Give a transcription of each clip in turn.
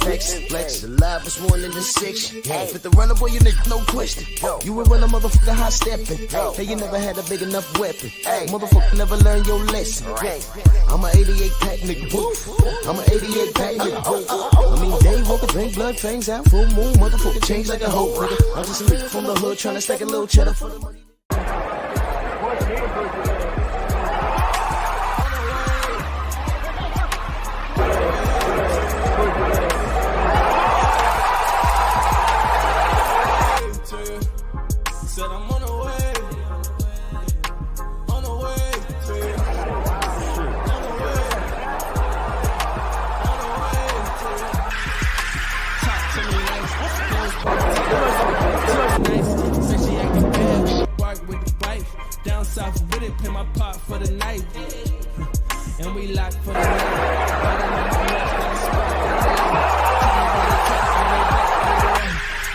flex. The live was 1 in the 6. With the runner, boy, you nigga, no question. You were running motherfucker high stepping. Hey, you never had a big enough weapon. Motherfucker never learned your lesson. I'm a 88 pack nigga. I'm a 88 pack nigga. I mean, day walker, drink blood, fangs out, full moon, motherfucker change like a hoe, nigga. I'm just a nigga from the hood trying to stack a little cheddar for the money. Pay my pot for the night, and we lock for the night.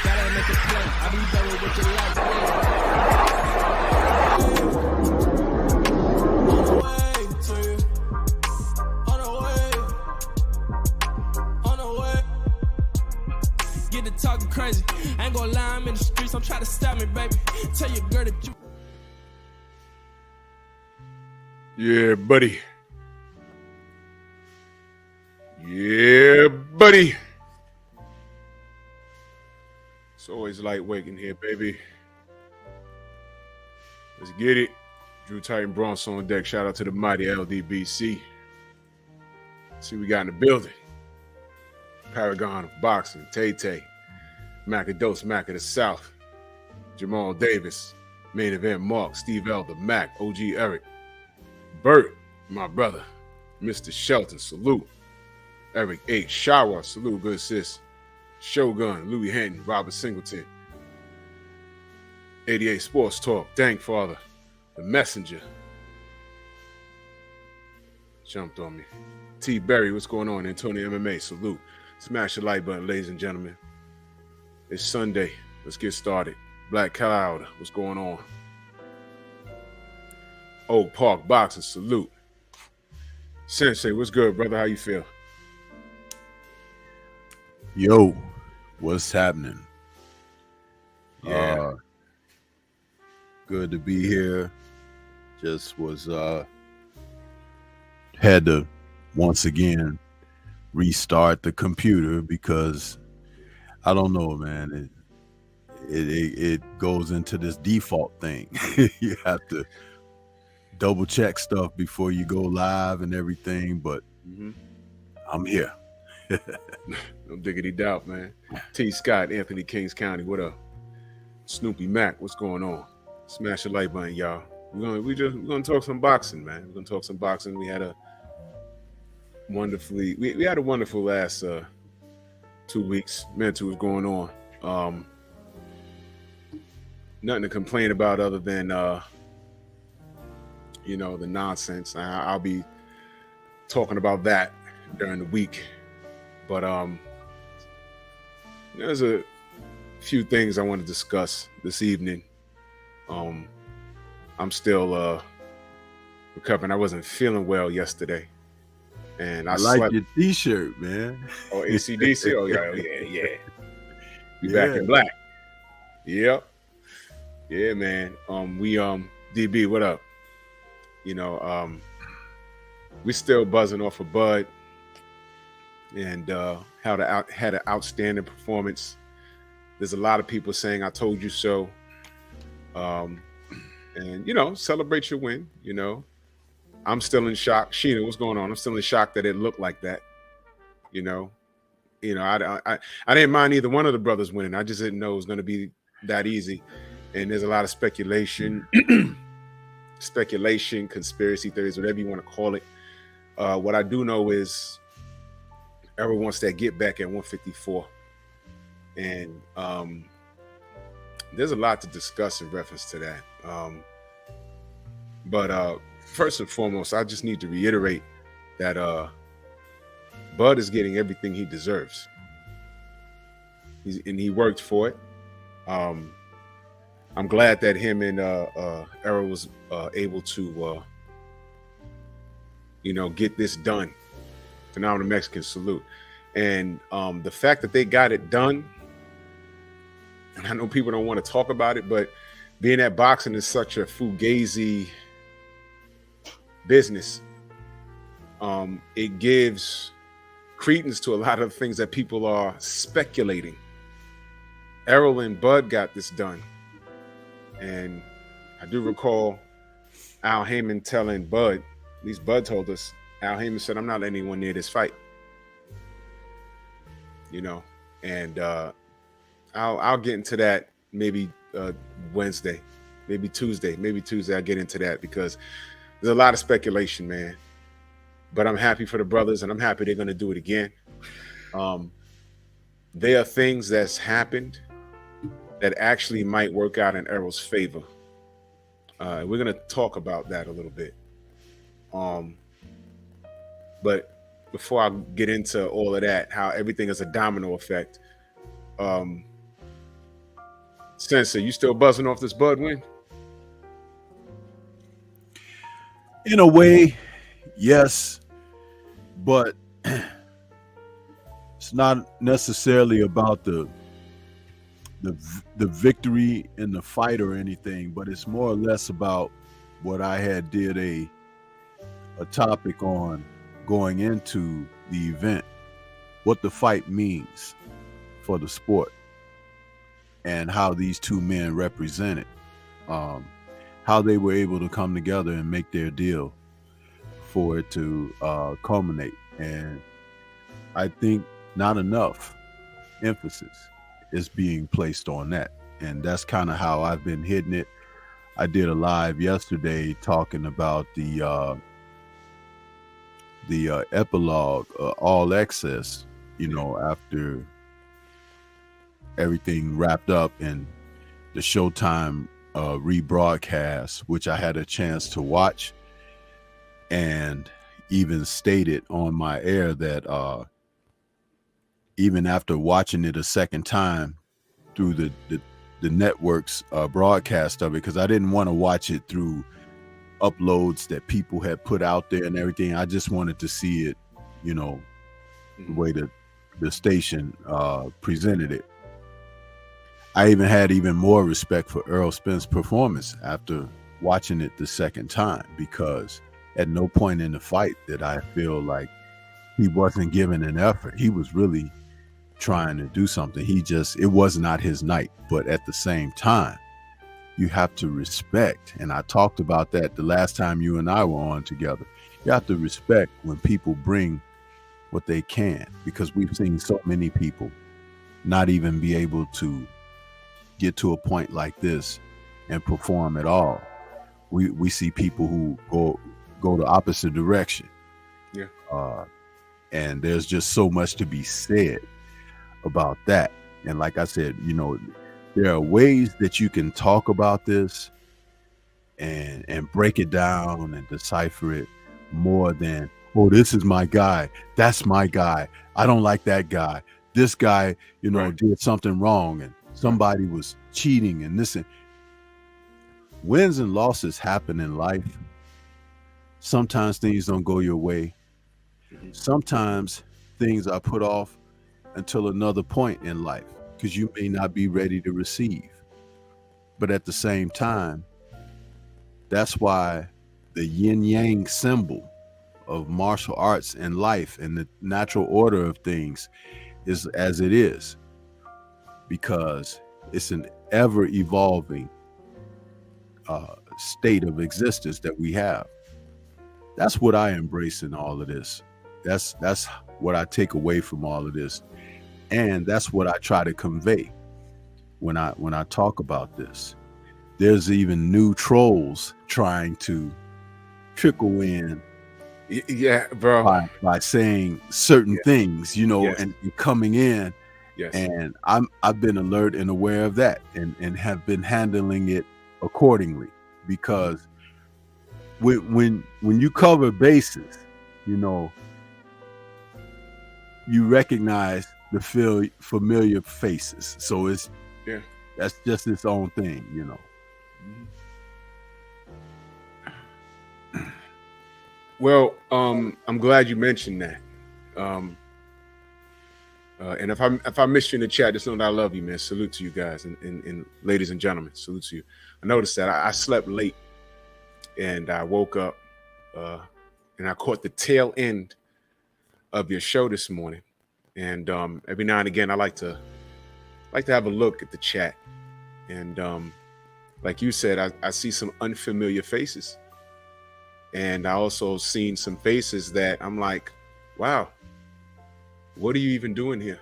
Gotta make a play. I be buried with your life. On the way to you. On the way. On the way. Get to talking crazy. I ain't gonna lie, I'm in the streets. I'm trying to stop me, baby. Tell your girl that you. Yeah, buddy. Yeah, buddy. It's always lightweight in here, baby. Let's get it. Drew Titan Bronson on deck. Shout out to the mighty LDBC. See what we got in the building. Paragon of boxing. Tay-Tay. Macados, Mac of the South. Jamal Davis. Main event Mark. Steve Elder. Mac. OG Eric. Bert, my brother, Mr. Shelton, salute. Eric H. Shawa, salute, good sis. Shogun, Louis Hinton, Robert Singleton. 88 Sports Talk, Thank Father, The Messenger. Jumped on me. T. Berry, what's going on? Antonio MMA, salute. Smash the like button, ladies and gentlemen. It's Sunday. Let's get started. Black Cloud, what's going on? Oak Park Boxing, salute. Sensei, what's good, brother? How you feel? Yo, what's happening? Yeah. Good to be here. Just was had to once again restart the computer because I don't know, man. It goes into this default thing. You have to double check stuff before you go live and everything, but I'm here. No diggity doubt, man. T. Scott, Anthony, Kings County, what up? Snoopy Mac, what's going on? Smash the like button, y'all. We're gonna talk some boxing, man. We're gonna talk some boxing. We had a wonderful last 2 weeks. Mental was going on. Nothing to complain about other than the nonsense. I'll be talking about that during the week. But there's a few things I want to discuss this evening. I'm still recovering. I wasn't feeling well yesterday. And I like slept. Your t-shirt, man. Oh, ACDC? Oh, yeah. Be back in black. Yep. Yeah, man. DB, what up? We still buzzing off of Bud, and had an outstanding performance. There's a lot of people saying I told you so, and celebrate your win. I'm still in shock. Sheena, what's going on? I'm still in shock that it looked like that. I didn't mind either one of the brothers winning. I just didn't know it was going to be that easy. And there's a lot of speculation, conspiracy theories, whatever you want to call it. What I do know is everyone wants that get back at 154. And there's a lot to discuss in reference to that. But first and foremost, I just need to reiterate that Bud is getting everything he deserves. He worked for it. I'm glad that him and Errol was able to, get this done. Phenomenal Mexican, salute. And the fact that they got it done, and I know people don't want to talk about it, but being that boxing is such a fugazi business, it gives credence to a lot of things that people are speculating. Errol and Bud got this done. And I do recall Al Heyman telling Bud, at least Bud told us, Al Heyman said, I'm not letting anyone near this fight. You know, and I'll get into that maybe Wednesday, maybe Tuesday I'll get into that, because there's a lot of speculation, man. But I'm happy for the brothers, and I'm happy they're going to do it again. There are things that's happened that actually might work out in Errol's favor. We're going to talk about that a little bit. But before I get into all of that, how everything is a domino effect, Sensei, you still buzzing off this Bud win? In a way, yes, but it's not necessarily about the victory in the fight or anything, but it's more or less about what I had did a topic on going into the event, what the fight means for the sport, and how these two men represent it, how they were able to come together and make their deal for it to culminate. And I think not enough emphasis is being placed on that, and that's kind of how I've been hitting it. I did a live yesterday talking about the epilogue, All Access, you know, after everything wrapped up, and the Showtime rebroadcast, which I had a chance to watch, and even stated on my air that even after watching it a second time through the network's broadcast of it, because I didn't want to watch it through uploads that people had put out there and everything. I just wanted to see it, you know, the way that the station presented it. I even had even more respect for Earl Spence's performance after watching it the second time, because at no point in the fight did I feel like he wasn't giving an effort. He was really trying to do something. It was not his night. But at the same time, you have to respect, and I talked about that the last time you and I were on together. You have to respect when people bring what they can, because we've seen so many people not even be able to get to a point like this and perform at all. We see people who go the opposite direction. Yeah. And there's just so much to be said about that. And like I said, you know, there are ways that you can talk about this and break it down and decipher it more than, oh, this is my guy, that's my guy, I don't like that guy, this guy, you know, did something wrong, and somebody was cheating, and this. And wins and losses happen in life. Sometimes things don't go your way. Sometimes things are put off until another point in life, because you may not be ready to receive. But at the same time, that's why the yin yang symbol of martial arts and life and the natural order of things is as it is, because it's an ever evolving state of existence that we have. That's what I embrace in all of this. That's what I take away from all of this. And that's what I try to convey when I talk about this. There's even new trolls trying to trickle in, yeah, bro, by saying certain things, you know, and coming in. Yes. And I've been alert and aware of that, and have been handling it accordingly, because when you cover bases, you know, you recognize the familiar faces. So that's just its own thing, you know. Well, I'm glad you mentioned that. And if I missed you in the chat, just know that I love you, man. Salute to you guys and ladies and gentlemen. Salute to you. I noticed that I slept late, and I woke up and I caught the tail end of your show this morning. And every now and again, I like to have a look at the chat. And like you said, I see some unfamiliar faces, and I also seen some faces that I'm like, wow, what are you even doing here?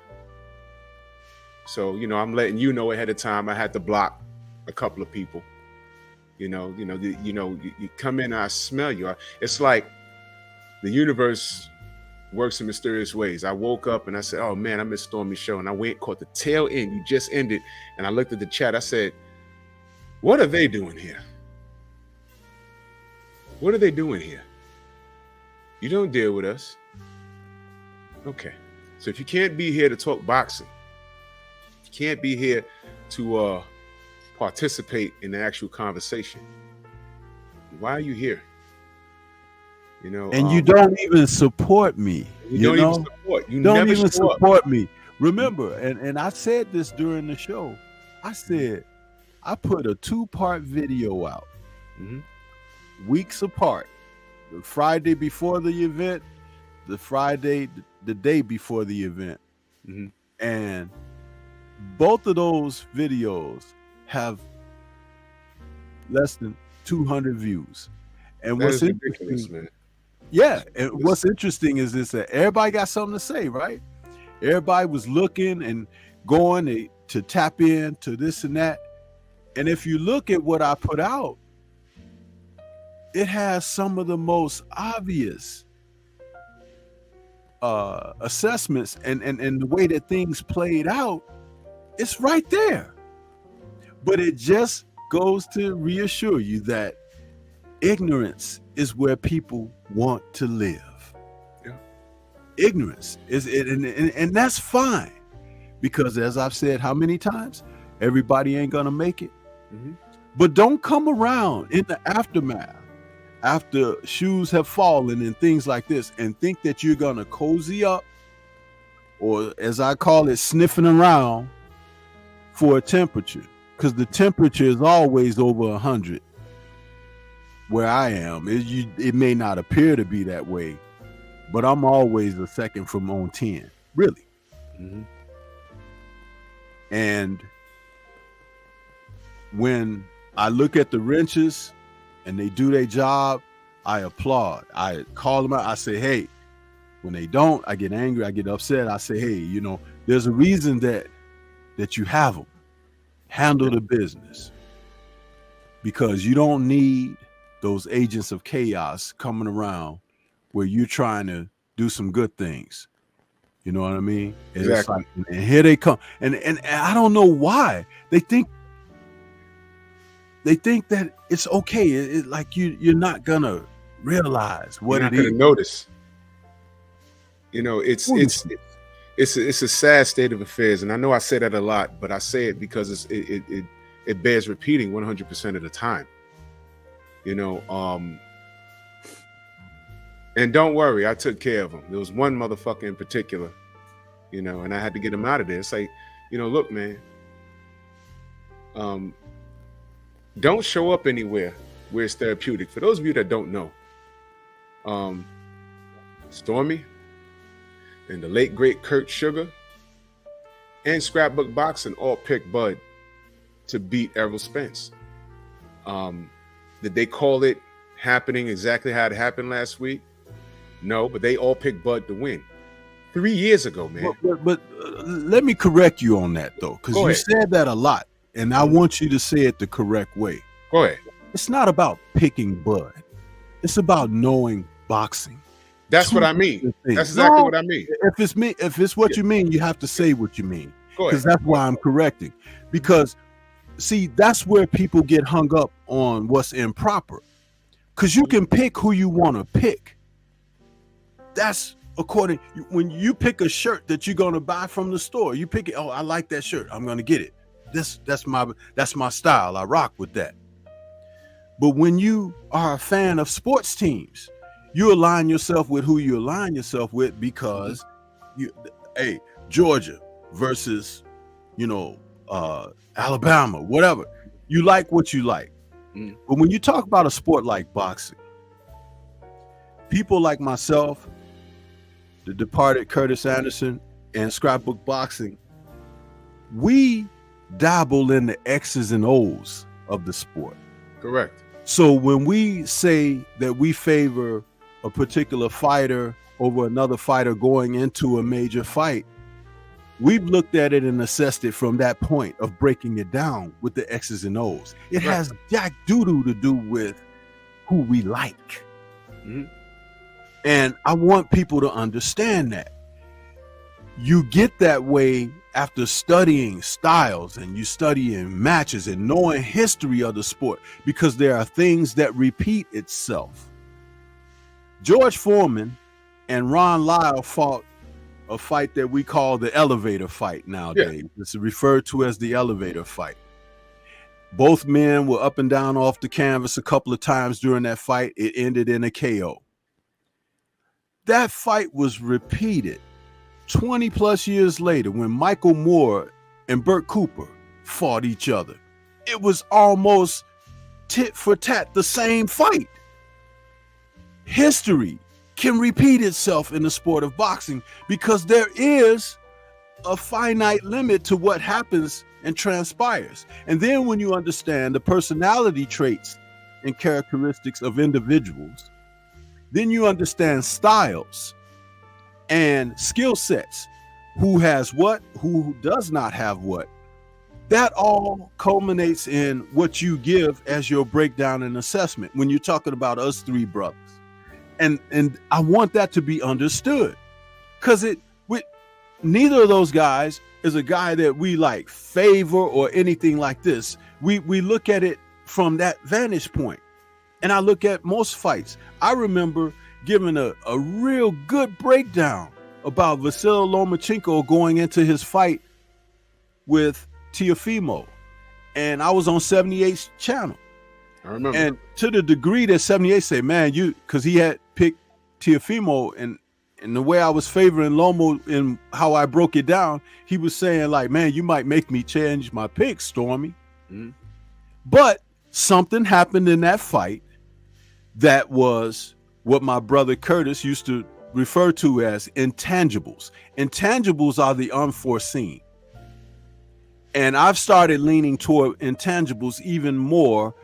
So, I'm letting you know ahead of time. I had to block a couple of people. You come in and I smell you. It's like the universe works in mysterious ways. I woke up and I said, oh man, I missed Stormy's show. And I went, caught the tail end. You just ended. And I looked at the chat. I said, what are they doing here? What are they doing here? You don't deal with us. Okay. So if you can't be here to talk boxing, you can't be here to participate in the actual conversation, why are you here? And you don't even support me. You don't even support. You don't never even support me. Remember, and I said this during the show. I said I put a 2-part video out, weeks apart. The Friday before the event, the Friday the day before the event, and both of those videos have less than 200 views. And what's interesting, man. Yeah, and what's interesting is this: that everybody got something to say, right? Everybody was looking and going to tap in to this and that. And if you look at what I put out, it has some of the most obvious assessments and the way that things played out. It's right there. But it just goes to reassure you that ignorance is where people want to live. Yeah. Ignorance is it, and that's fine, because as I've said how many times, everybody ain't gonna make it. But don't come around in the aftermath, after shoes have fallen and things like this, and think that you're gonna cozy up, or as I call it, sniffing around for a temperature, because the temperature is always over 100 where I am. It may not appear to be that way, but I'm always a second from on 10, really. And when I look at the wrenches and they do their job, I applaud. I call them out. I say, hey. When they don't, I get angry. I get upset. I say, hey, there's a reason that you have them. Handle the business, because you don't need those agents of chaos coming around where you're trying to do some good things. You know what I mean? Exactly. And here they come. And I don't know why they think that it's okay. It's like you're not gonna realize what you're not gonna notice. It's a sad state of affairs, and I know I say that a lot, but I say it because it bears repeating 100% of the time. And don't worry, I took care of him. There was one motherfucker in particular, and I had to get him out of there. It's like, look, man, don't show up anywhere where it's therapeutic. For those of you that don't know, Stormy and the late great Kurt Sugar and Scrapbook Boxing all picked Bud to beat Errol Spence. Did they call it happening exactly how it happened last week? No, but they all picked Bud to win 3 years ago, man. But let me correct you on that, though, because you said that a lot, and I want you to say it the correct way. Go ahead. It's not about picking Bud. It's about knowing boxing. That's what I mean. That's exactly what I mean. If it's what you mean, you have to say what you mean, because that's why I'm correcting. Because see, that's where people get hung up on what's improper, because you can pick who you want to pick. That's according, when you pick a shirt that you're going to buy from the store, you pick it. Oh, I like that shirt, I'm going to get it. That's my style. I rock with that. But when you are a fan of sports teams, you align yourself with who you align yourself with, because Georgia versus, Alabama, whatever. You like what you like. But when you talk about a sport like boxing, people like myself, the departed Curtis Anderson, and Scrapbook Boxing, we dabble in the X's and O's of the sport. Correct. So when we say that we favor a particular fighter over another fighter going into a major fight, we've looked at it and assessed it from that point of breaking it down with the X's and O's. It has jack doodoo to do with who we like. And I want people to understand that. You get that way after studying styles and you studying matches and knowing history of the sport, because there are things that repeat itself. George Foreman and Ron Lyle fought a fight that we call the elevator fight nowadays. Yeah. It's referred to as the elevator fight. Both men were up and down off the canvas a couple of times during that fight. It ended in a KO. That fight was repeated 20 plus years later when Michael Moore and Burt Cooper fought each other. It was almost tit for tat, the same fight. History can repeat itself in the sport of boxing because there is a finite limit to what happens and transpires. And then when you understand the personality traits and characteristics of individuals, then you understand styles and skill sets, who has what, who does not have what. That all culminates in what you give as your breakdown and assessment when you're talking about us three brothers. And I want that to be understood, because neither of those guys is a guy that we like favor or anything like this. We look at it from that vantage point. And I look at most fights. I remember giving a real good breakdown about Vasyl Lomachenko going into his fight with Teofimo. And I was on 78's channel. I remember. And to the degree that 78 say, man, because he had picked Teofimo, and the way I was favoring Lomo and how I broke it down, he was saying like, man, you might make me change my pick, Stormy. But something happened in that fight that was what my brother Curtis used to refer to as intangibles. Intangibles are the unforeseen. And I've started leaning toward intangibles even more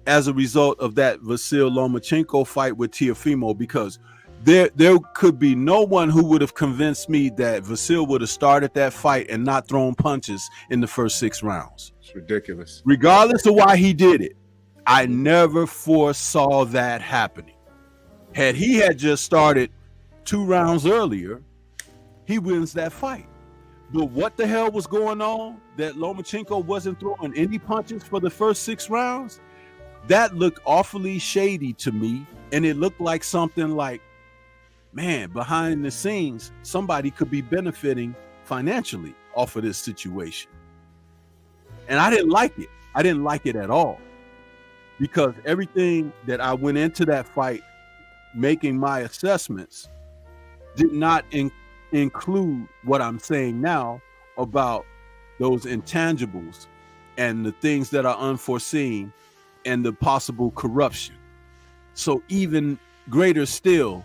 as a result of that Vasyl Lomachenko fight with Teofimo, because there could be no one who would have convinced me that Vasyl would have started that fight and not thrown punches in the first 6 rounds. It's ridiculous. Regardless of why he did it, I never foresaw that happening. Had he had just started 2 rounds earlier, he wins that fight. But what the hell was going on that Lomachenko wasn't throwing any punches for the first 6 rounds? That looked awfully shady to me. And it looked like something like, man, behind the scenes, somebody could be benefiting financially off of this situation. And I didn't like it. I didn't like it at all. Because everything that I went into that fight making my assessments did not include what I'm saying now about those intangibles and the things that are unforeseen and the possible corruption. So even greater still,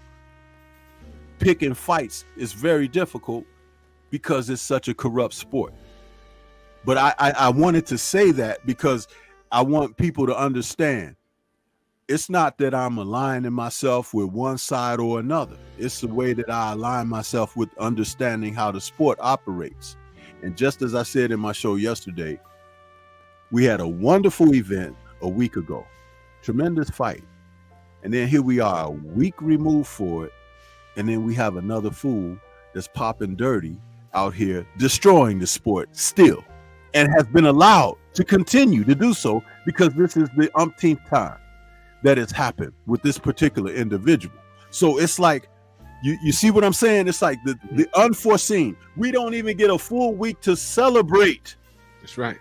picking fights is very difficult because it's such a corrupt sport. But I wanted to say that because I want people to understand it's not that I'm aligning myself with one side or another. It's the way that I align myself with understanding how the sport operates. And just as I said in my show yesterday, we had a wonderful event a week ago, tremendous fight. And then here we are a week removed for it. And then we have another fool that's popping dirty out here, destroying the sport still, and has been allowed to continue to do so because this is the umpteenth time that has happened with this particular individual. So it's like, you see what I'm saying? It's like the unforeseen. We don't even get a full week to celebrate. That's right.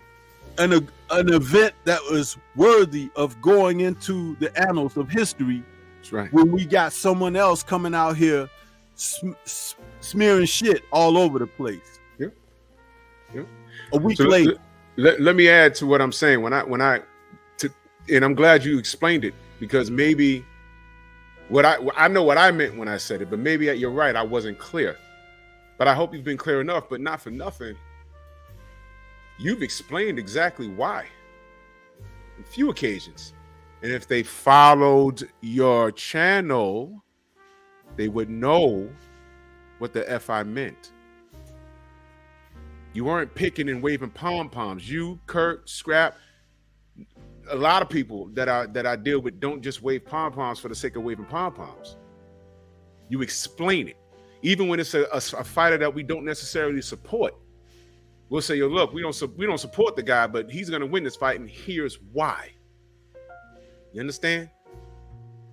An event that was worthy of going into the annals of history. That's right. When we got someone else coming out here smearing shit all over the place. Yeah. A week So later. let me add to what I'm saying. And I'm glad you explained it, because maybe I know what I meant when I said it, but maybe you're right, I wasn't clear. But I hope you've been clear enough. But not for nothing, you've explained exactly why on a few occasions. And if they followed your channel, they would know what the F I meant. You weren't picking and waving pom-poms. You, Kurt, Scrap, a lot of people that I deal with don't just wave pom-poms for the sake of waving pom-poms. You explain it. Even when it's a fighter that we don't necessarily support, we'll say, yo, look, we don't support the guy, but he's going to win this fight, and here's why. You understand?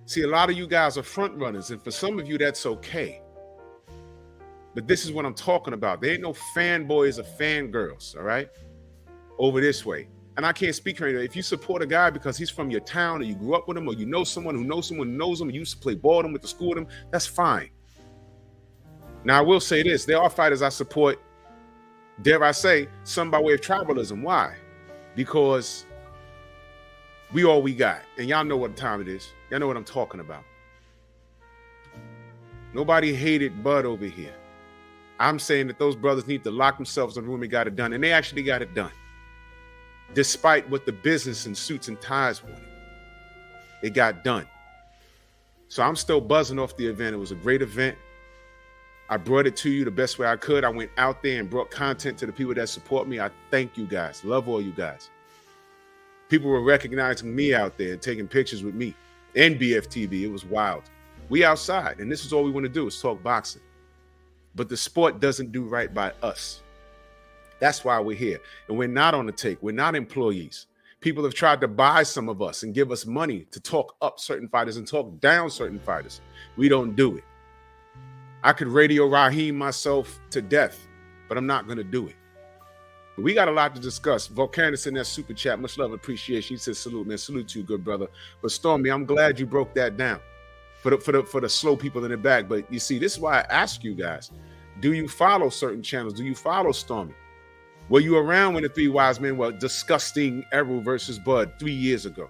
See, a lot of you guys are front runners, and for some of you, that's okay. But this is what I'm talking about. There ain't no fanboys or fangirls, all right? Over this way. And I can't speak for anything. If you support a guy because he's from your town, or you grew up with him, or you know someone who knows someone who knows him, you used to play ball with him, with the school with him, that's fine. Now, I will say this. There are fighters I support, dare I say, some by way of tribalism. Why? Because we all we got. And y'all know what time it is. Y'all know what I'm talking about. Nobody hated Bud over here. I'm saying that those brothers need to lock themselves in the room and got it done. And they actually got it done. Despite what the business and suits and ties wanted. It got done. So I'm still buzzing off the event. It was a great event. I brought it to you the best way I could. I went out there and brought content to the people that support me. I thank you guys. Love all you guys. People were recognizing me out there and taking pictures with me and BFTV. It was wild. We outside, and this is all we want to do is talk boxing. But the sport doesn't do right by us. That's why we're here. And we're not on the take. We're not employees. People have tried to buy some of us and give us money to talk up certain fighters and talk down certain fighters. We don't do it. I could radio Raheem myself to death, but I'm not going to do it. But we got a lot to discuss. Volcanus in that super chat, much love and appreciation. He says, salute, man. Salute to you, good brother. But Stormy, I'm glad you broke that down for the slow people in the back. But you see, this is why I ask you guys, do you follow certain channels? Do you follow Stormy? Were you around when the three wise men were discussing Errol versus Bud 3 years ago?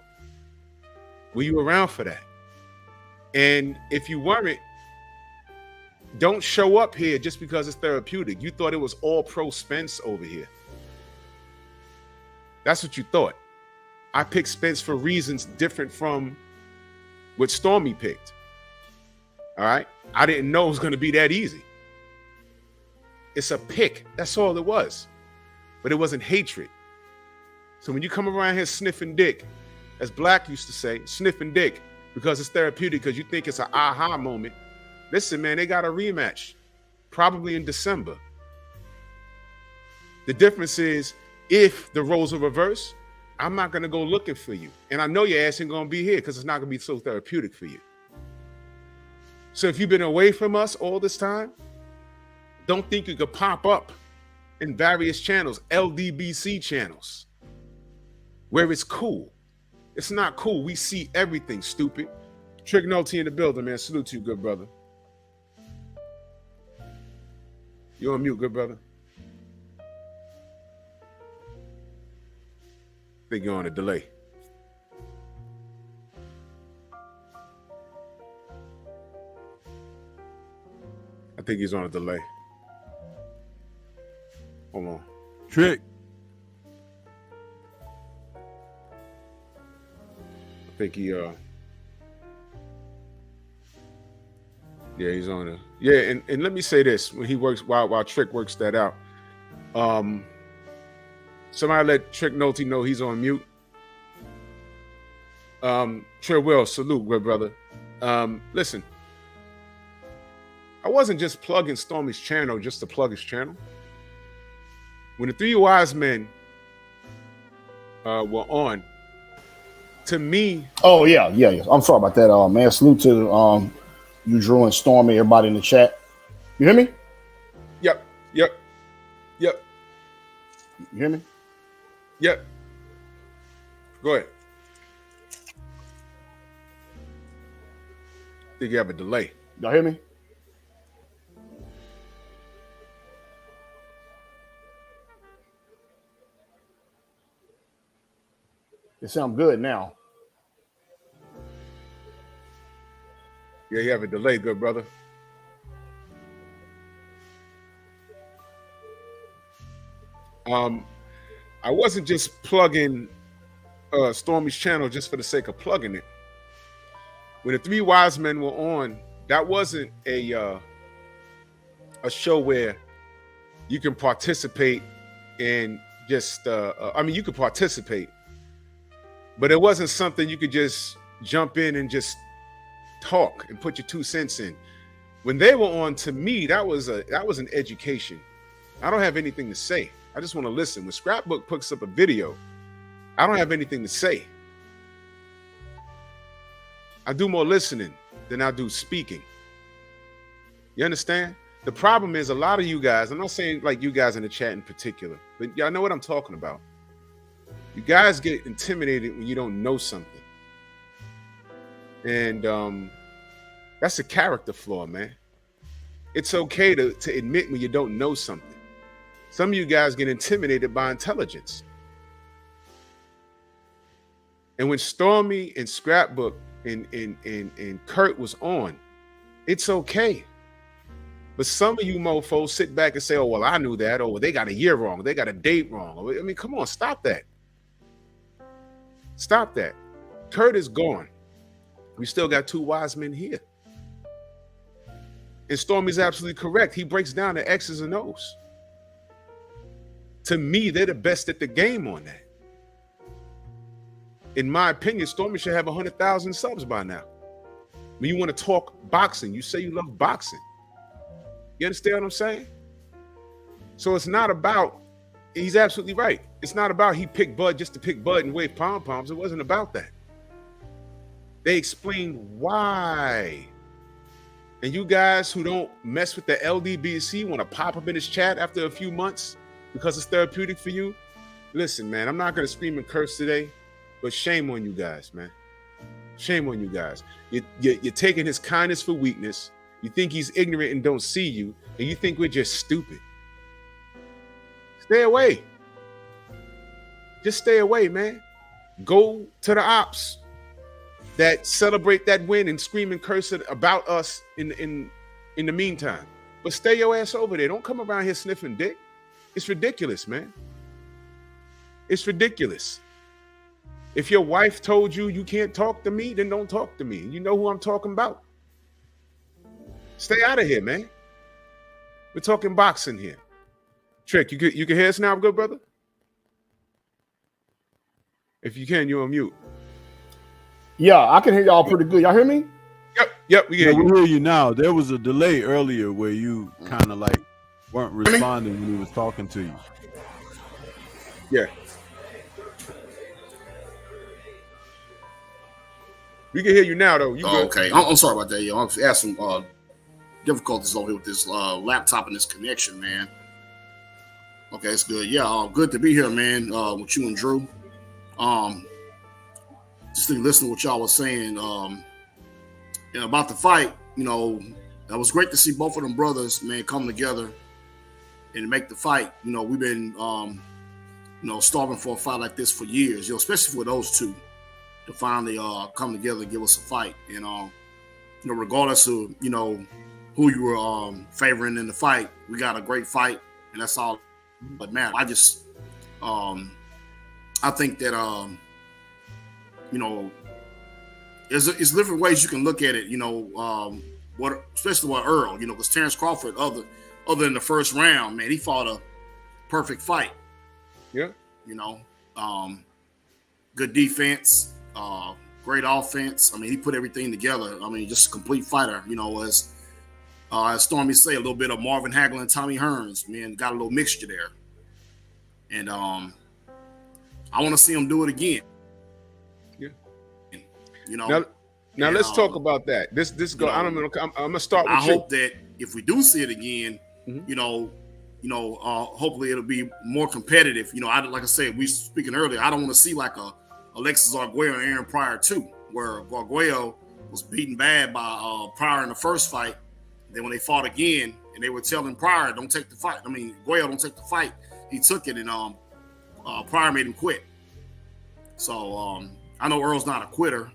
Were you around for that? And if you weren't, don't show up here just because it's therapeutic. You thought it was all pro Spence over here. That's what you thought. I picked Spence for reasons different from what Stormy picked. All right? I didn't know it was going to be that easy. It's a pick. That's all it was. But it wasn't hatred. So when you come around here sniffing dick, as Black used to say, sniffing dick because it's therapeutic, because you think it's an aha moment. Listen, man, they got a rematch, probably in December. The difference is, if the roles are reversed, I'm not going to go looking for you. And I know your ass ain't going to be here because it's not going to be so therapeutic for you. So if you've been away from us all this time, don't think you could pop up in various channels, LDBC channels, where it's cool. It's not cool. We see everything, stupid. Trignolty in the building, man. Salute to you, good brother. You're on mute, good brother. I think you're on a delay. I think he's on a delay. Hold on. Trick. I think he yeah, he's on it. Yeah, and let me say this, when he works while Trick works that out. Somebody let Trick Nolte know he's on mute. Trill Will, salute, good brother. Listen, I wasn't just plugging Stormy's channel just to plug his channel. When the three wise men were on, to me. Oh yeah. I'm sorry about that, man. Salute to you, Drew, and Stormy, everybody in the chat. You hear me? Yep. You hear me? Yep. Go ahead. I think you have a delay. Y'all hear me? It sounds good now. Yeah, you have a delay, good brother. I wasn't just plugging Stormy's channel just for the sake of plugging it. When the Three Wise Men were on, that wasn't a show where you can participate in just I mean, you could participate, but it wasn't something you could just jump in and just talk and put your 2 cents in. When they were on, to me, that was an education. I don't have anything to say. I just want to listen. When Scrapbook puts up a video, I don't have anything to say. I do more listening than I do speaking. You understand? The problem is a lot of you guys, I'm not saying like you guys in the chat in particular, but y'all know what I'm talking about. You guys get intimidated when you don't know something. And that's a character flaw, man. It's okay to admit when you don't know something. Some of you guys get intimidated by intelligence. And when Stormy and Scrapbook and Kurt was on, it's okay. But some of you mofos sit back and say, oh, well, I knew that. Oh, well, they got a year wrong. They got a date wrong. I mean, come on, stop that. Stop that. Kurt is gone. We still got 2 wise men here. And Stormy's absolutely correct. He breaks down the X's and O's. To me, they're the best at the game on that. In my opinion, Stormy should have 100,000 subs by now. When you want to talk boxing, you say you love boxing. You understand what I'm saying? So it's not about, he's absolutely right. It's not about he picked Bud just to pick Bud and wave pom-poms. It wasn't about that. They explained why. And you guys who don't mess with the LDBC want to pop up in his chat after a few months because it's therapeutic for you. Listen, man, I'm not going to scream and curse today, but shame on you guys, man. Shame on you guys. You're taking his kindness for weakness. You think he's ignorant and don't see you, and you think we're just stupid. Stay away. Just stay away, man. Go to the ops that celebrate that win and scream and curse it about us in the meantime. But stay your ass over there. Don't come around here sniffing dick. It's ridiculous, man. It's ridiculous. If your wife told you you can't talk to me, then don't talk to me. You know who I'm talking about. Stay out of here, man. We're talking boxing here. Trick, you can hear us now, good brother? If you can, you're on mute. Yeah, I can hear y'all pretty good. Y'all hear me? Yep, we can hear you now. There was a delay earlier where you kind of like weren't responding when he was talking to you. Yeah. We can hear you now, though. Okay. I'm sorry about that, yo. I've had some difficulties over here with this laptop and this connection, man. Okay, it's good. Yeah, good to be here, man, with you and Drew. Just listening to what y'all was saying about the fight. You know, that was great to see both of them brothers, man, come together and make the fight. You know, we've been, starving for a fight like this for years, especially for those two to finally come together and give us a fight. And, regardless of, who you were favoring in the fight, we got a great fight, and that's all that matters. I think that, it's different ways you can look at it, especially what Earl, because Terrence Crawford, other than the first round, man, he fought a perfect fight. Yeah. Good defense, great offense. I mean, he put everything together. I mean, just a complete fighter, as Stormy say, a little bit of Marvin Hagler and Tommy Hearns, man, got a little mixture there. And I want to see him do it again. Yeah. Now let's talk about that. This go. I'm gonna start with I hope that if we do see it again, hopefully it'll be more competitive. Like I said, we speaking earlier, I don't want to see like a Alexis Arguello and Aaron Pryor too, where Arguello was beaten bad by Pryor in the first fight. Then when they fought again, and they were telling Pryor, "Don't take the fight." I mean, Arguello, don't take the fight. He took it, and Pryor made him quit. So I know Earl's not a quitter.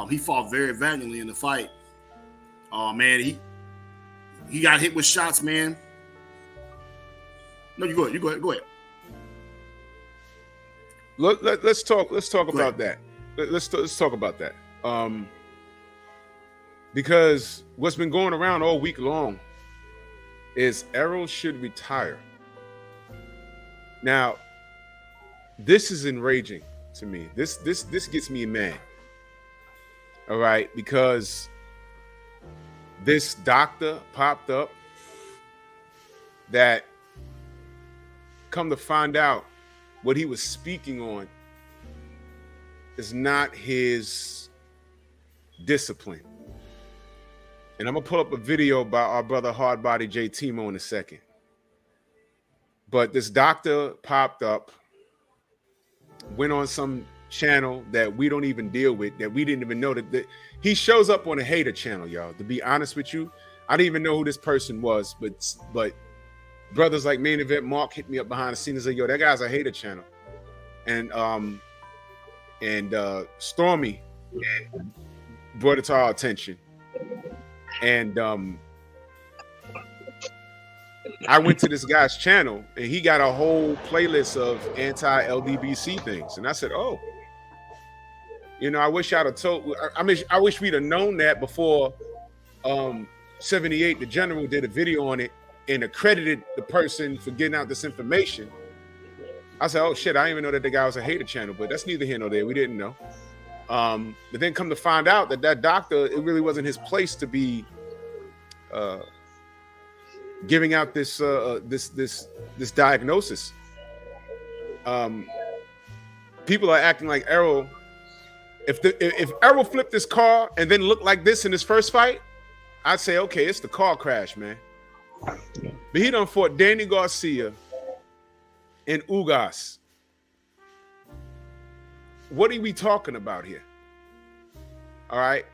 He fought very valiantly in the fight. Man, he got hit with shots, man. No, you go ahead. Go ahead. Let's talk about that. Let's talk about that. Because what's been going around all week long is Errol should retire. Now, this is enraging to me. This gets me mad. All right, because this doctor popped up that, come to find out, what he was speaking on is not his discipline. And I'm gonna pull up a video by our brother Hardbody J Timo in a second. But this doctor popped up, went on some channel that we don't even deal with, that we didn't even know that he shows up on a hater channel, y'all. To be honest with you, I didn't even know who this person was, but brothers like Main Event Mark hit me up behind the scenes and said, yo, that guy's a hater channel. And Stormy brought it to our attention. And I went to this guy's channel and he got a whole playlist of anti-LDBC things. And I said, oh, you know, I wish I'd have told, I wish we'd have known that before 78, the general, did a video on it and accredited the person for getting out this information. I said, oh shit, I didn't even know that the guy was a hater channel, but that's neither here nor there. We didn't know. But then come to find out that doctor, it really wasn't his place to be giving out this diagnosis. People are acting like Errol. If Errol flipped his car and then looked like this in his first fight, I'd say, okay, it's the car crash, man. But he done fought Danny Garcia and Ugas. What are we talking about here? All right.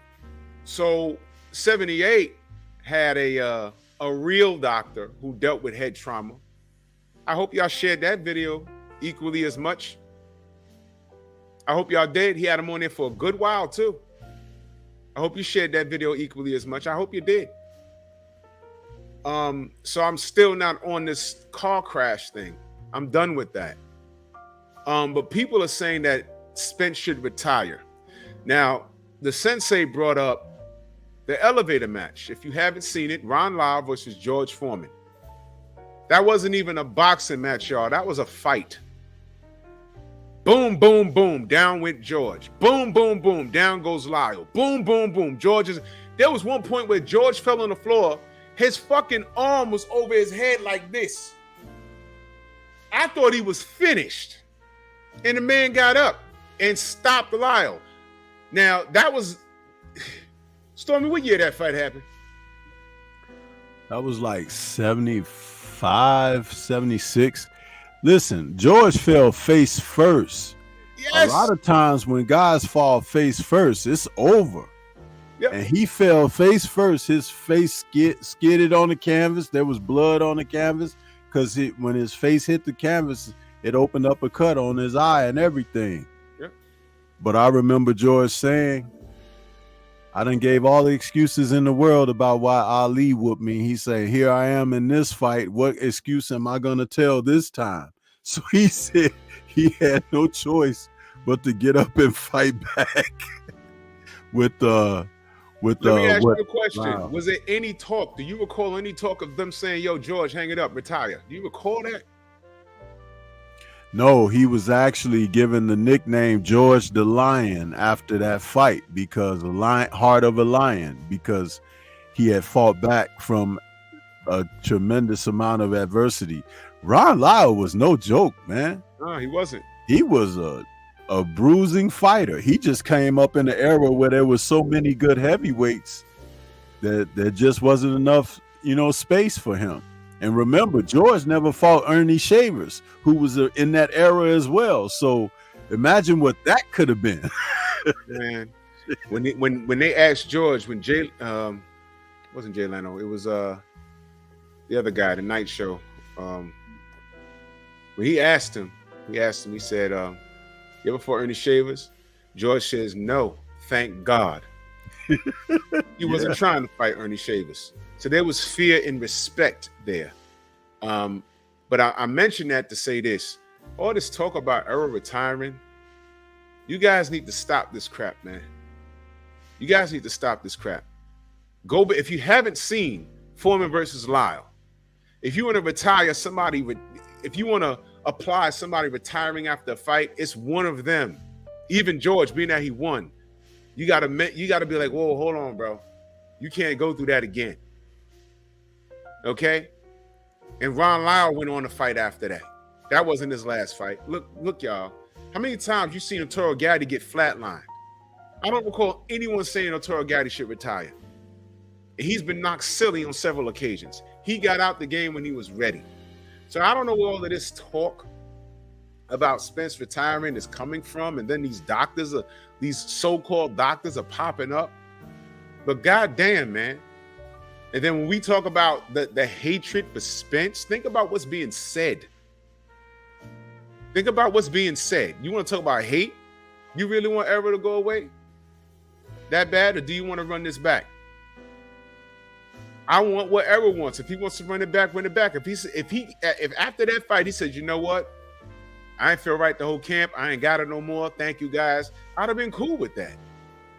So 78 had a real doctor who dealt with head trauma. I hope y'all shared that video equally as much. I hope y'all did. He had him on there for a good while too. I hope you shared that video equally as much. I hope you did. So I'm still not on this car crash thing. I'm done with that. But people are saying that Spence should retire. Now, the sensei brought up the elevator match. If you haven't seen it, Ron Lyle versus George Foreman. That wasn't even a boxing match, y'all. That was a fight. Boom, boom, boom. Down went George. Boom, boom, boom. Down goes Lyle. Boom, boom, boom. There was one point where George fell on the floor. His fucking arm was over his head like this. I thought he was finished. And the man got up and stopped Lyle. Now, that was... Stormy, what year that fight happened? That was like 75, 76. Listen, George fell face first. Yes. A lot of times when guys fall face first, it's over. Yep. And he fell face first. His face skidded on the canvas. There was blood on the canvas because when his face hit the canvas, it opened up a cut on his eye and everything. Yep. But I remember George saying, I done gave all the excuses in the world about why Ali whooped me. He said, here I am in this fight. What excuse am I going to tell this time? So he said he had no choice but to get up and fight back with Let me ask you a question. Wow. Was there any talk? Do you recall any talk of them saying, yo, George, hang it up, retire? Do you recall that? No, he was actually given the nickname George the Lion after that fight because heart of a lion, because he had fought back from a tremendous amount of adversity. Ron Lyle was no joke, man. No, he wasn't. He was a bruising fighter. He just came up in an era where there was so many good heavyweights that there just wasn't enough, space for him. And remember, George never fought Ernie Shavers, who was in that era as well. So imagine what that could have been. Man, when they asked George, when wasn't Jay Leno, it was the other guy, the Night Show. When he asked him, he said, You ever fought Ernie Shavers? George says, no, thank God. He wasn't trying to fight Ernie Shavers. So there was fear and respect there. But I mentioned that to say this. All this talk about Errol retiring, you guys need to stop this crap, man. You guys need to stop this crap. Go, if you haven't seen Foreman versus Lyle, if you want to retire somebody, if you want to apply somebody retiring after a fight, it's one of them. Even George, being that he won, you gotta be like, whoa, hold on, bro. You can't go through that again. Okay? And Ron Lyle went on to fight after that. That wasn't his last fight. Look, y'all. How many times you seen Arturo Gatti get flatlined? I don't recall anyone saying Arturo Gatti should retire. And he's been knocked silly on several occasions. He got out the game when he was ready. So I don't know where all of this talk about Spence retiring is coming from, and then these so-called doctors are popping up. But goddamn, man. And then when we talk about the hatred for Spence, think about what's being said. Think about what's being said. You want to talk about hate? You really want Errol to go away that bad, or do you want to run this back? I want what Errol wants. If he wants to run it back, run it back. If after that fight he says, you know what, I ain't feel right the whole camp, I ain't got it no more, thank you guys, I'd have been cool with that.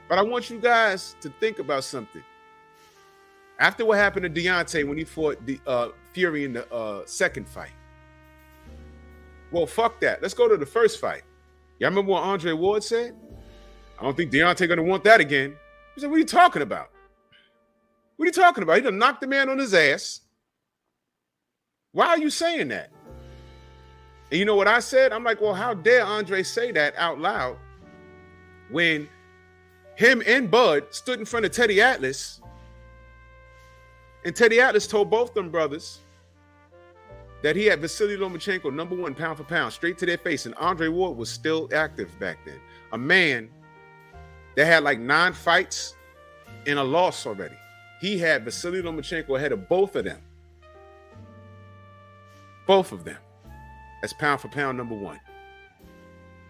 But I want you guys to think about something. After what happened to Deontay when he fought Fury in the second fight, well, fuck that. Let's go to the first fight. Y'all remember what Andre Ward said? I don't think Deontay gonna want that again. He said, what are you talking about? What are you talking about? He done knocked the man on his ass. Why are you saying that? And you know what I said? I'm like, well, how dare Andre say that out loud when him and Bud stood in front of Teddy Atlas, and Teddy Atlas told both them brothers that he had Vasily Lomachenko #1 pound for pound straight to their face, and Andre Ward was still active back then. A man that had like 9 fights and a loss already. He had Vasily Lomachenko ahead of both of them. Both of them. That's pound for pound #1.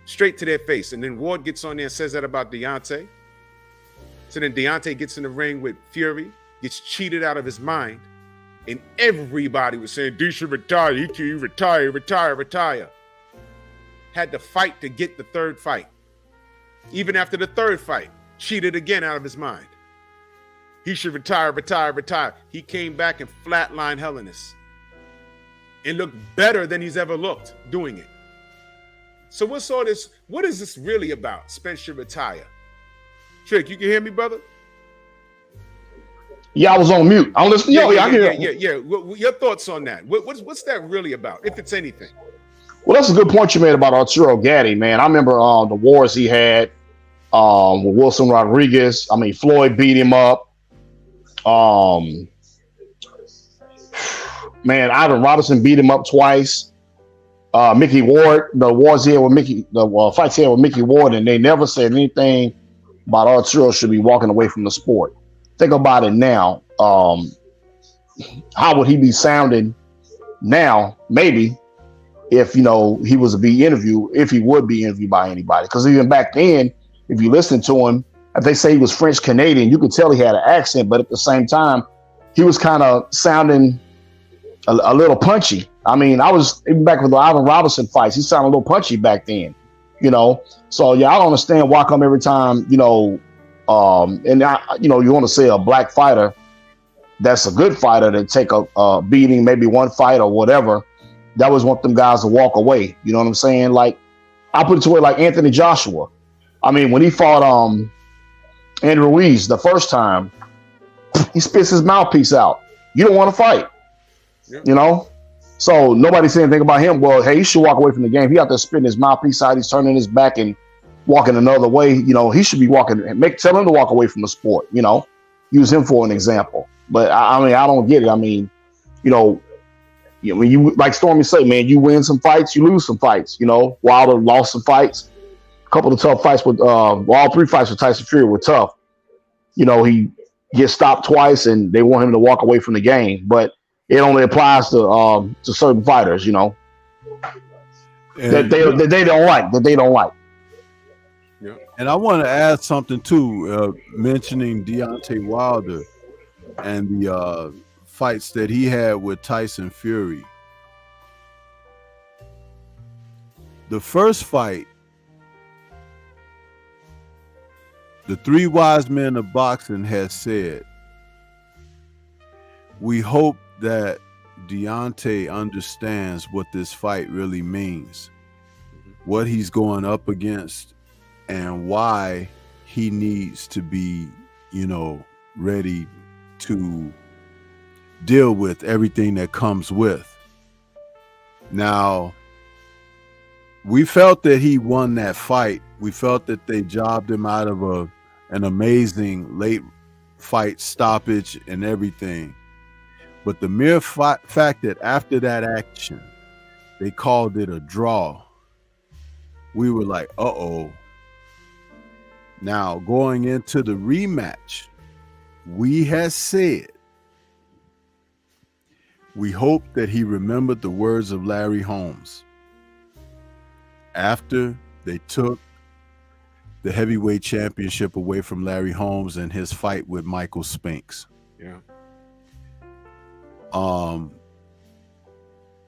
Straight to their face. And then Ward gets on there and says that about Deontay. So then Deontay gets in the ring with Fury, gets cheated out of his mind. And everybody was saying, D should retire, he should retire. Had to fight to get the third fight. Even after the third fight, cheated again out of his mind. He should retire. He came back and flatlined Helenius and looked better than he's ever looked doing it. So what's all this? What is this really about? Spence should retire. Trick, you can hear me, brother? Yeah, I was on mute. I'm listening. I hear. Yeah. Your thoughts on that? What's that really about, if it's anything? Well, that's a good point you made about Arturo Gatti, man. I remember the wars he had with Wilson Rodriguez. I mean, Floyd beat him up. Man, Ivan Robinson beat him up twice. Mickey Ward, the wars here with Mickey, the fights here with Mickey Ward, and they never said anything about Arturo should be walking away from the sport. Think about it now. How would he be sounding now? Maybe if he was to be interviewed, if he would be interviewed by anybody. Because even back then, if you listen to him, if they say he was French Canadian, you could tell he had an accent, but at the same time, he was kind of sounding a little punchy. I mean, even back with the Ivan Robinson fights, he sounded a little punchy back then, So yeah, I don't understand why come every time, you want to say a black fighter that's a good fighter to take a beating, maybe one fight or whatever. They always want them guys to walk away. You know what I'm saying? Like, I put it to way like Anthony Joshua. I mean, when he fought Andrew Ruiz the first time, he spits his mouthpiece out. You don't want to fight, So nobody said anything about him. Well, hey, he should walk away from the game. He out there spitting his mouthpiece out. He's turning his back and walking another way. He should be walking. Tell him to walk away from the sport. Use him for an example. But I mean, I don't get it. I mean, when you, like Stormy say, man, you win some fights, you lose some fights. Wilder lost some fights. A couple of tough fights with all 3 fights with Tyson Fury were tough. He gets stopped twice, and they want him to walk away from the game. But it only applies to certain fighters, that they don't like. Yeah. And I want to add something too, mentioning Deontay Wilder and the fights that he had with Tyson Fury. The first fight, the three wise men of boxing has said, we hope that Deontay understands what this fight really means, what he's going up against, and why he needs to be, ready to deal with everything that comes with. Now, we felt that he won that fight. We felt that they jobbed him out of an amazing late fight stoppage and everything. But the mere fact that after that action, they called it a draw, we were like, uh-oh. Now, going into the rematch, we had said, we hope that he remembered the words of Larry Holmes after they took the heavyweight championship away from Larry Holmes in his fight with Michael Spence. Yeah.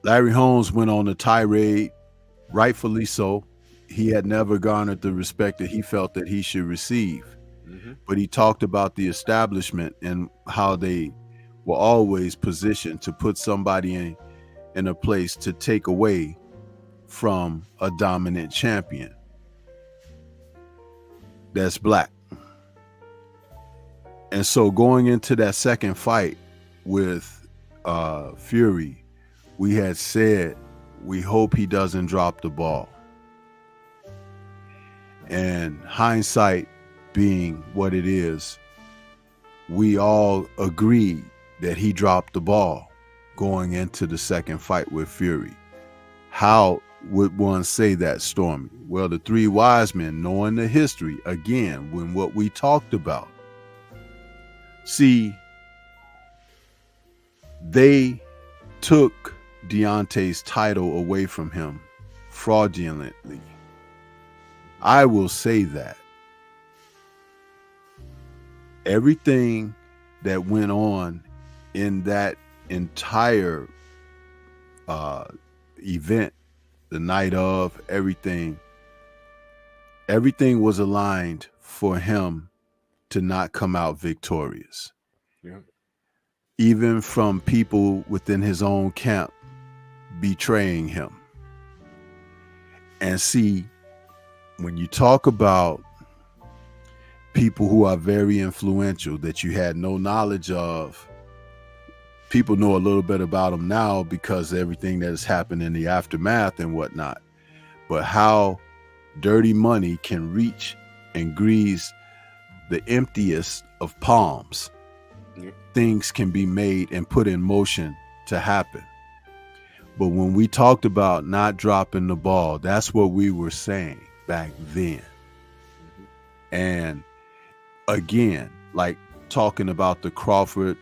Larry Holmes went on a tirade, rightfully so. He had never garnered the respect that he felt that he should receive. Mm-hmm. But he talked about the establishment and how they were always positioned to put somebody in a place to take away from a dominant champion that's black. And so going into that second fight with Fury, we had said we hope he doesn't drop the ball. And hindsight being what it is, we all agreed that he dropped the ball going into the second fight with Fury. How would one say that, Stormy? Well, the three wise men, knowing the history, again, when what we talked about, see, they took Deontay's title away from him fraudulently. I will say that. Everything that went on in that entire event, the night of, everything was aligned for him to not come out victorious. Yeah. Even from people within his own camp betraying him. And see, when you talk about people who are very influential that you had no knowledge of, people know a little bit about them now because of everything that has happened in the aftermath and whatnot. But how dirty money can reach and grease the emptiest of palms. Yeah. Things can be made and put in motion to happen. But when we talked about not dropping the ball, that's what we were saying back then. Mm-hmm. And again, like talking about the Crawford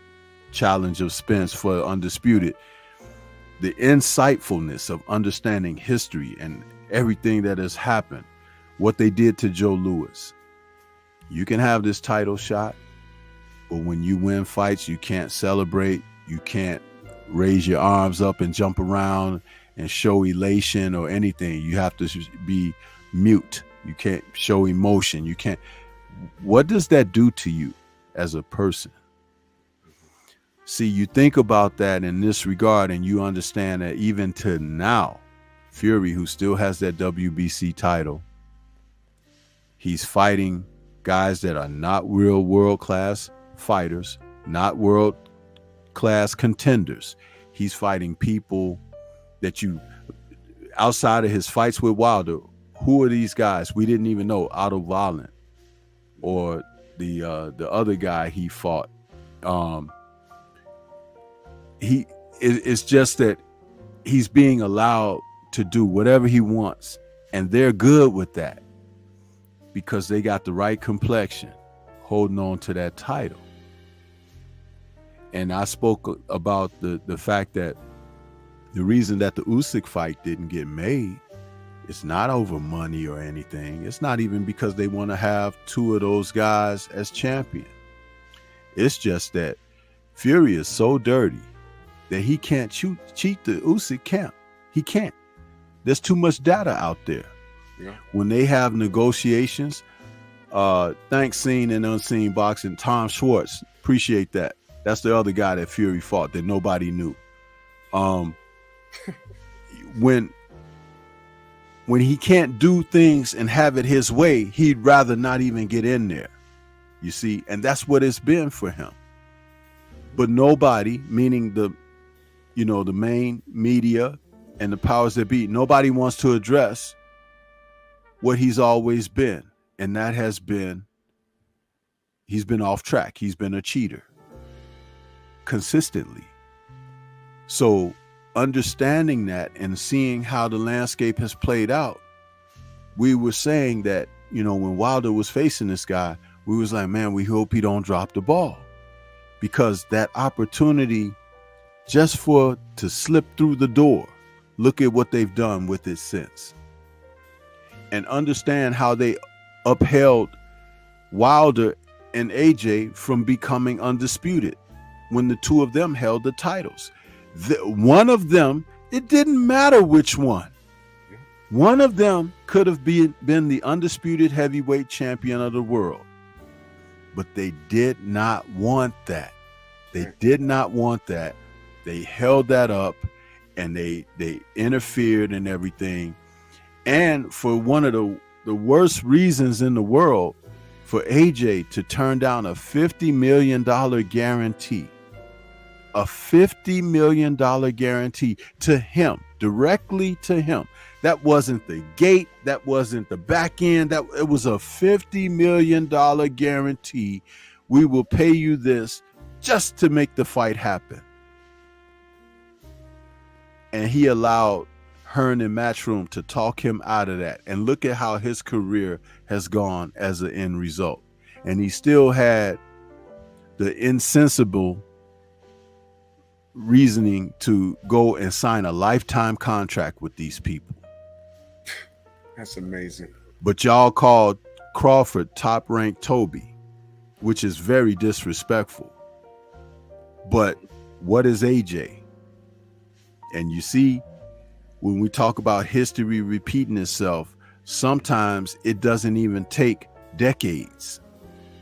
challenge of Spence for Undisputed, the insightfulness of understanding history and everything that has happened, what they did to Joe Louis. You can have this title shot, but when you win fights, you can't celebrate. You can't raise your arms up and jump around and show elation or anything. You have to be mute. You can't show emotion. You can't. What does that do to you as a person? See, you think about that in this regard, and you understand that even to now, Fury, who still has that WBC title, he's fighting guys that are not real world-class fighters, not world-class contenders. He's fighting people that you, outside of his fights with Wilder, who are these guys? We didn't even know. Otto Vollant or the other guy he fought. It's just that he's being allowed to do whatever he wants, and they're good with that because they got the right complexion holding on to that title. And I spoke about the fact that the reason that the Usyk fight didn't get made It's not over money or anything. It's not even because they want to have two of those guys as champion. It's just that Fury is so dirty that he can't cheat the Usyk camp. He can't. There's too much data out there. Yeah. When they have negotiations, thanks Seen and Unseen Boxing, Tom Schwartz, appreciate that. That's the other guy that Fury fought that nobody knew. When he can't do things and have it his way, he'd rather not even get in there. You see, and that's what it's been for him. But nobody, meaning the main media and the powers that be, nobody wants to address what he's always been. And that has been, he's been off track. He's been a cheater consistently. So understanding that and seeing how the landscape has played out, we were saying that, when Wilder was facing this guy, we was like, man, we hope he don't drop the ball, because that opportunity just to slip through the door, look at what they've done with it since, and understand how they upheld Wilder and AJ from becoming undisputed when the two of them held the titles. One of them, it didn't matter which one. One of them could have been the undisputed heavyweight champion of the world. But they did not want that. They did not want that. They held that up, and they interfered and everything. And for one of the worst reasons in the world, for AJ to turn down a $50 million guarantee. A $50 million guarantee to him, directly to him. That wasn't the gate. That wasn't the back end. It was a $50 million guarantee. We will pay you this just to make the fight happen. And he allowed Hearn and Matchroom to talk him out of that. And look at how his career has gone as an end result. And he still had the insensible reasoning to go and sign a lifetime contract with these people. That's amazing. But y'all called Crawford top-ranked Toby, which is very disrespectful. But what is AJ? And you see, when we talk about history repeating itself, sometimes it doesn't even take decades.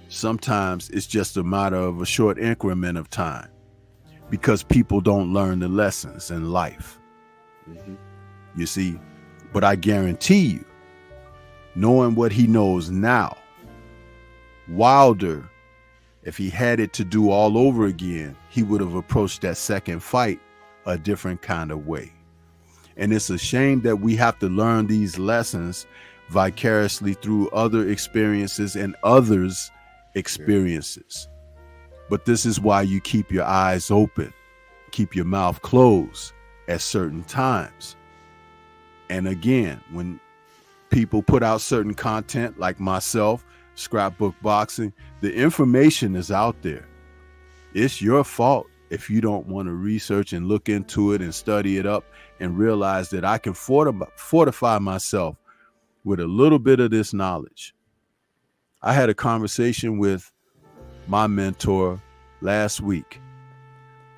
Sometimes it's just a matter of a short increment of time, because people don't learn the lessons in life. Mm-hmm. You see, but I guarantee you, knowing what he knows now, Wilder, if he had it to do all over again, he would have approached that second fight a different kind of way. And it's a shame that we have to learn these lessons vicariously through other experiences and others' experiences. But this is why you keep your eyes open, keep your mouth closed at certain times. And again, when people put out certain content like myself, Scrapbook Boxing, the information is out there. It's your fault if you don't want to research and look into it and study it up and realize that I can fortify myself with a little bit of this knowledge. I had a conversation with my mentor last week.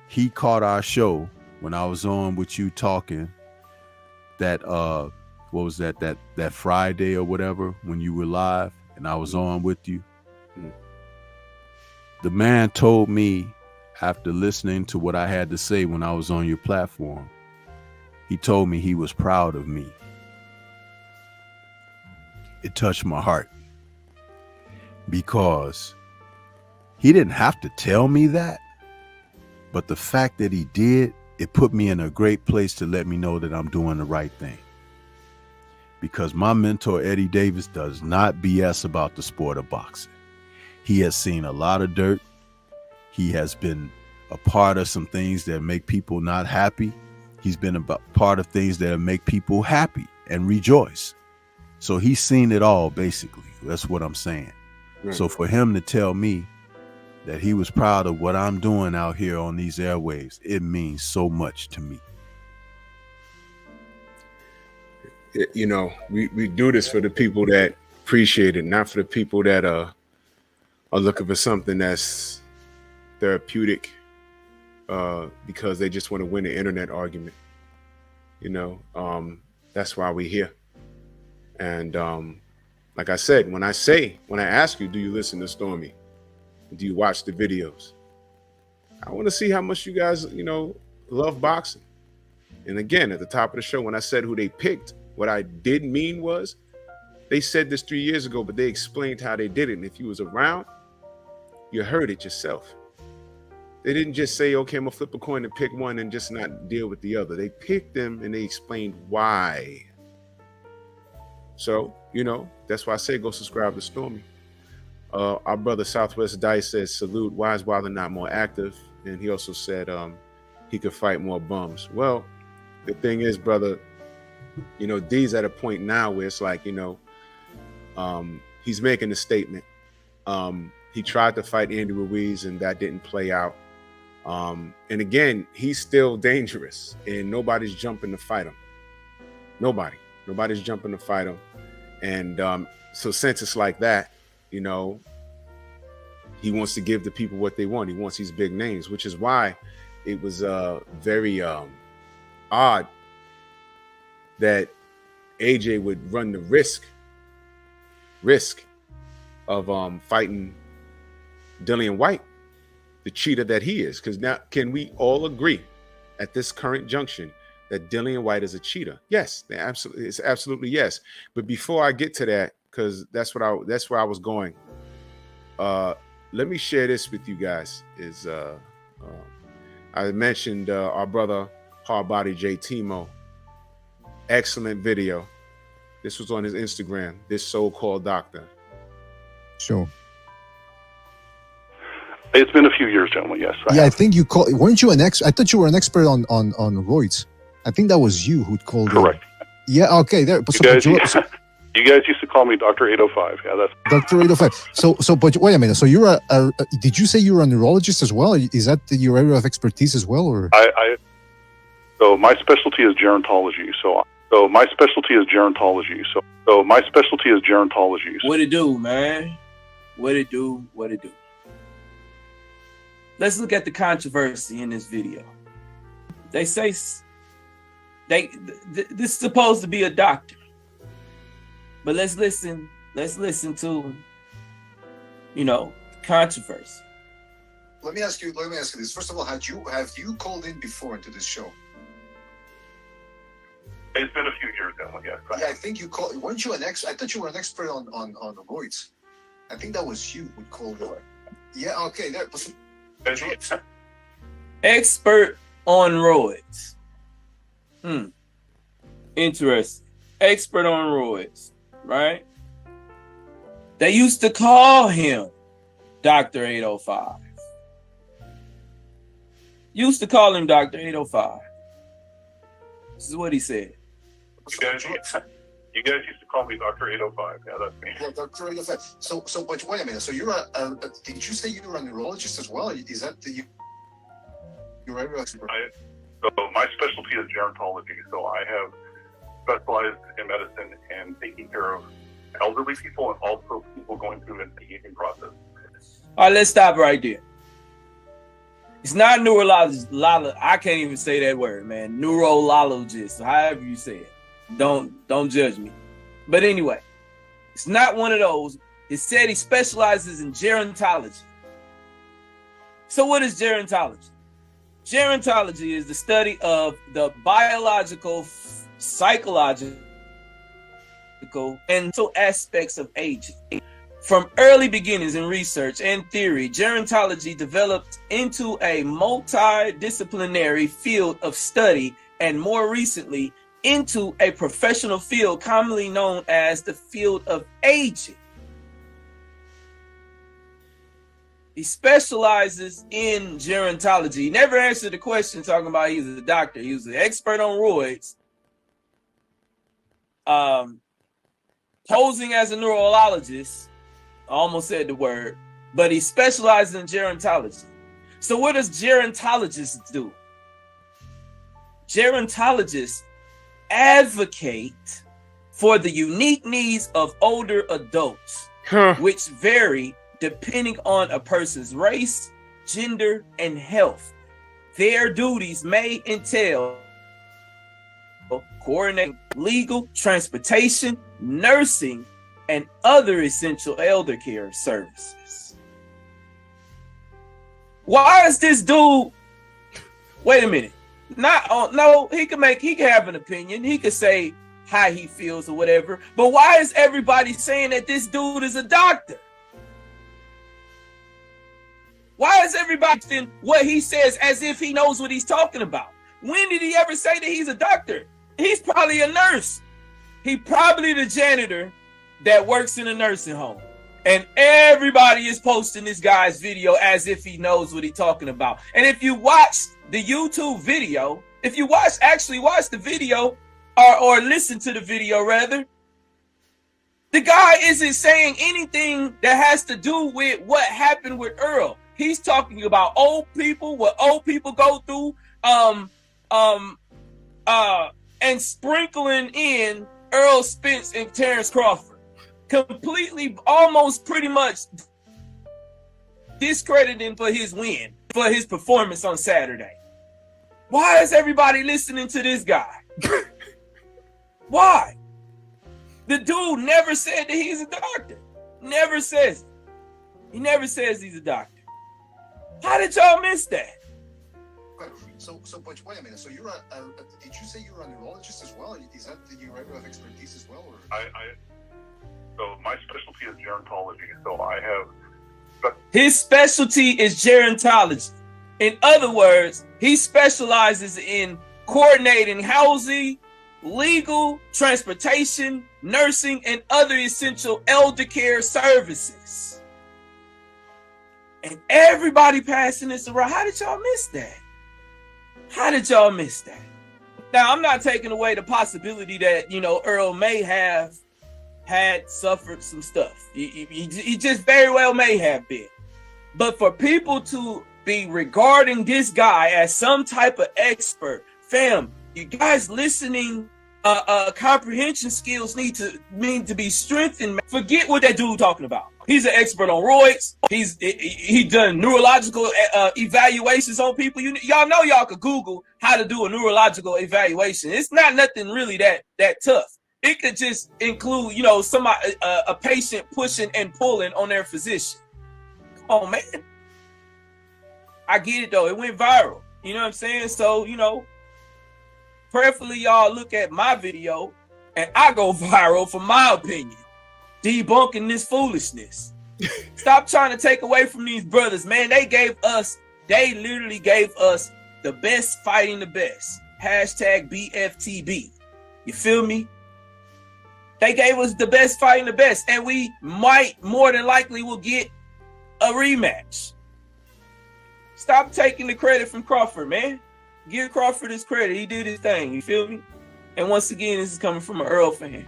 He caught our show when I was on with you talking that what was that Friday or whatever, when you were live and I was on with you. The man told me, after listening to what I had to say when I was on your platform, he told me he was proud of me. It touched my heart, because he didn't have to tell me that, but the fact that he did, it put me in a great place to let me know that I'm doing the right thing. Because my mentor, Eddie Davis, does not BS about the sport of boxing. He has seen a lot of dirt. He has been a part of some things that make people not happy. He's been a part of things that make people happy and rejoice. So he's seen it all, basically. That's what I'm saying. Right. So for him to tell me that he was proud of what I'm doing out here on these airwaves, it means so much to me. you know, we do this for the people that appreciate it, not for the people that are looking for something that's therapeutic because they just want to win the internet argument. You know, that's why we're here. And like I said, when I ask you, do you listen to Stormy? Do you watch the videos? I want to see how much you guys, you know, love boxing. And again, at the top of the show, when I said who they picked, what I did mean was they said this 3 years ago, but they explained how they did it. And if you was around, you heard it yourself. They didn't just say, okay, I'm gonna flip a coin and pick one and just not deal with the other. They picked them and they explained why. So, you know, that's why I say go subscribe to Stormy. Our brother Southwest Dice says, salute, why is Wilder not more active? And he also said he could fight more bums. Well, the thing is, brother, you know, D's at a point now where it's like, you know, he's making a statement. He tried to fight Andy Ruiz and that didn't play out. And again, he's still dangerous and nobody's jumping to fight him. Nobody's jumping to fight him. And so since it's like that, you know, he wants to give the people what they want. He wants these big names, which is why it was very odd that AJ would run the risk of fighting Dillian Whyte, the cheater that he is. Because now, can we all agree at this current junction that Dillian Whyte is a cheater? Yes, it's absolutely yes. But before I get to that, because that's where I was going. Let me share this with you guys. I mentioned our brother Hardbody J Timo. Excellent video. This was on his Instagram. This so-called doctor. Sure. It's been a few years, gentlemen. Yes. I think you called. Weren't you an expert? I thought you were an expert on roids. I think that was you who'd called. Correct. Yeah. Okay. There. You guys used to call me Dr. 805. Yeah, that's Dr. 805. So, but wait a minute. So you're did you say you were a neurologist as well? Is that your area of expertise as well, or? So my specialty is gerontology. So my specialty is gerontology. So my specialty is gerontology. What it do, man? What it do? Let's look at the controversy in this video. They say this is supposed to be a doctor. But let's listen to, you know, controversy. Let me ask you this. First of all, have you called in before into this show? It's been a few years now, yes. Yeah, I think you called. Weren't you an expert? I thought you were an expert on roids. I think that was you who called in. Yeah, okay. There. Expert on roids. Interesting. Expert on roids. Right? They used to call him Dr. 805. Used to call him Dr. 805. This is what he said. You guys used to call me Dr. 805. Yeah, that's me. Yeah, Dr. 805. So, but wait a minute. So you're did you say you were a neurologist as well? Is that your area of expert? So my specialty is gerontology. So I have specialized in medicine and taking care of elderly people and also people going through an aging process. All right, let's stop right there. It's not neurologist. I can't even say that word, man. Neurologist, however you say it. Don't judge me. But anyway, it's not one of those. It said he specializes in gerontology. So what is gerontology? Gerontology is the study of the biological, psychological, and so aspects of aging. From early beginnings in research and theory, gerontology developed into a multidisciplinary field of study, and more recently into a professional field commonly known as the field of aging. He specializes in gerontology. He never answered the question talking about he's a doctor. He was an expert on roids. Posing as a neurologist, I almost said the word, but he specializes in gerontology. So what does gerontologists do? Gerontologists advocate for the unique needs of older adults, which vary depending on a person's race, gender, and health. Their duties may entail coordinating legal, transportation, nursing, and other essential elder care services. Why is this dude? Wait a minute. No, he can have an opinion. He could say how he feels or whatever. But why is everybody saying that this dude is a doctor? Why is everybody saying what he says as if he knows what he's talking about? When did he ever say that he's a doctor? He's probably a nurse. He probably the janitor that works in a nursing home. And everybody is posting this guy's video as if he knows what he's talking about. And if you watch the YouTube video, if you actually watch the video or listen to the video rather, the guy isn't saying anything that has to do with what happened with Earl. He's talking about old people, what old people go through, and sprinkling in Earl Spence and Terrence Crawford. Completely, almost pretty much discrediting for his win, for his performance on Saturday. Why is everybody listening to this guy? Why? The dude never said that he's a doctor. Never says it. He never says he's a doctor. How did y'all miss that? So, but wait a minute. So you're did you say you're a neurologist as well? Is that your area of expertise as well? Or? So my specialty is gerontology. So I have. His specialty is gerontology. In other words, he specializes in coordinating housing, legal, transportation, nursing, and other essential elder care services. And everybody passing this around. How did y'all miss that? How did y'all miss that? Now, I'm not taking away the possibility that, Earl may have had suffered some stuff. He just very well may have been. But for people to be regarding this guy as some type of expert, fam, you guys listening, comprehension skills need to be strengthened. Forget what that dude talking about. He's an expert on roids. He done neurological evaluations on people. Y'all know y'all could Google how to do a neurological evaluation. It's not nothing really that tough. It could just include, somebody, a patient pushing and pulling on their physician. Come on, man. I get it though. It went viral. You know what I'm saying? So, prayerfully y'all look at my video and I go viral for my opinion. Debunking this foolishness. Stop trying to take away from these brothers, man. They literally gave us the best fighting the best. Hashtag BFTB. You feel me? They gave us the best fighting the best, and we might more than likely will get a rematch. Stop taking the credit from Crawford, man. Give Crawford his credit. He did his thing. You feel me? And once again, this is coming from an Earl fan.